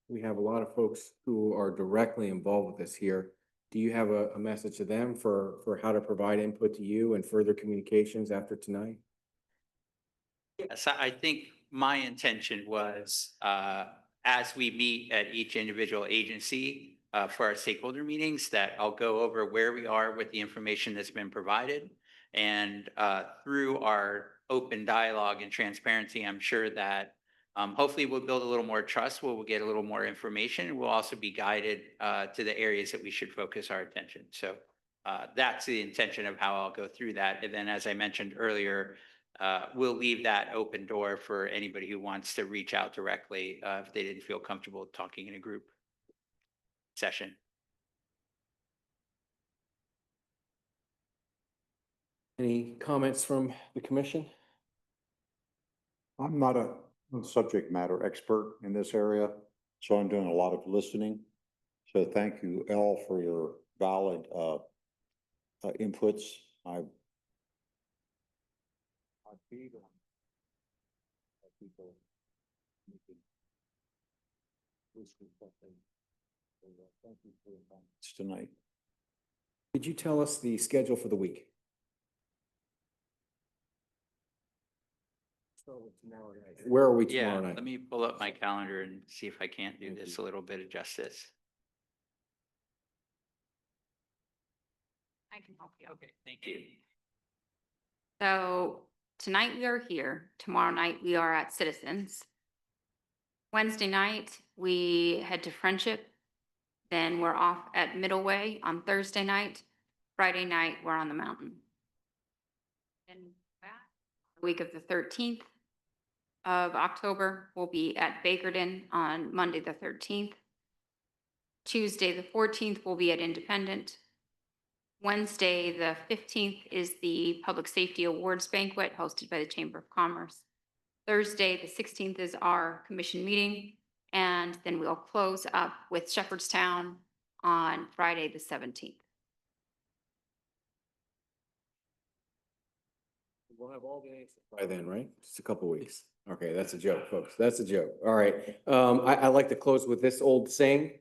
We have a lot of folks who are directly involved with this here. Do you have a message to them for how to provide input to you and further communications after tonight? Yes, I think my intention was, as we meet at each individual agency for our stakeholder meetings, that I'll go over where we are with the information that's been provided. And through our open dialogue and transparency, I'm sure that hopefully we'll build a little more trust, we'll get a little more information. We'll also be guided to the areas that we should focus our attention. So that's the intention of how I'll go through that. And then, as I mentioned earlier, we'll leave that open door for anybody who wants to reach out directly if they didn't feel comfortable talking in a group session. Any comments from the commission? I'm not a subject matter expert in this area, so I'm doing a lot of listening. So thank you, Elle, for your valid inputs. I feed on people making something. Thank you for your comments tonight. Could you tell us the schedule for the week? Where are we tomorrow night? Let me pull up my calendar and see if I can't do this a little bit of justice. I can help you. Okay, thank you. So tonight we are here. Tomorrow night we are at Citizens. Wednesday night we head to Friendship. Then we're off at Middleway on Thursday night. Friday night we're on the mountain. And the week of the 13th of October, we'll be at Bakerton on Monday the 13th. Tuesday the 14th, we'll be at Independent. Wednesday, the 15th, is the Public Safety Awards Banquet hosted by the Chamber of Commerce. Thursday, the 16th, is our commission meeting, and then we'll close up with Shepherdstown on Friday, the 17th. We'll have all the answers by then, right? Just a couple weeks. Okay, that's a joke, folks. That's a joke. All right. I like to close with this old saying.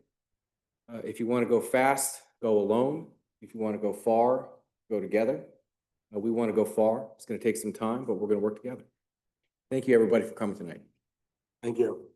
If you want to go fast, go alone. If you want to go far, go together. We want to go far. It's going to take some time, but we're going to work together. Thank you, everybody, for coming tonight. Thank you.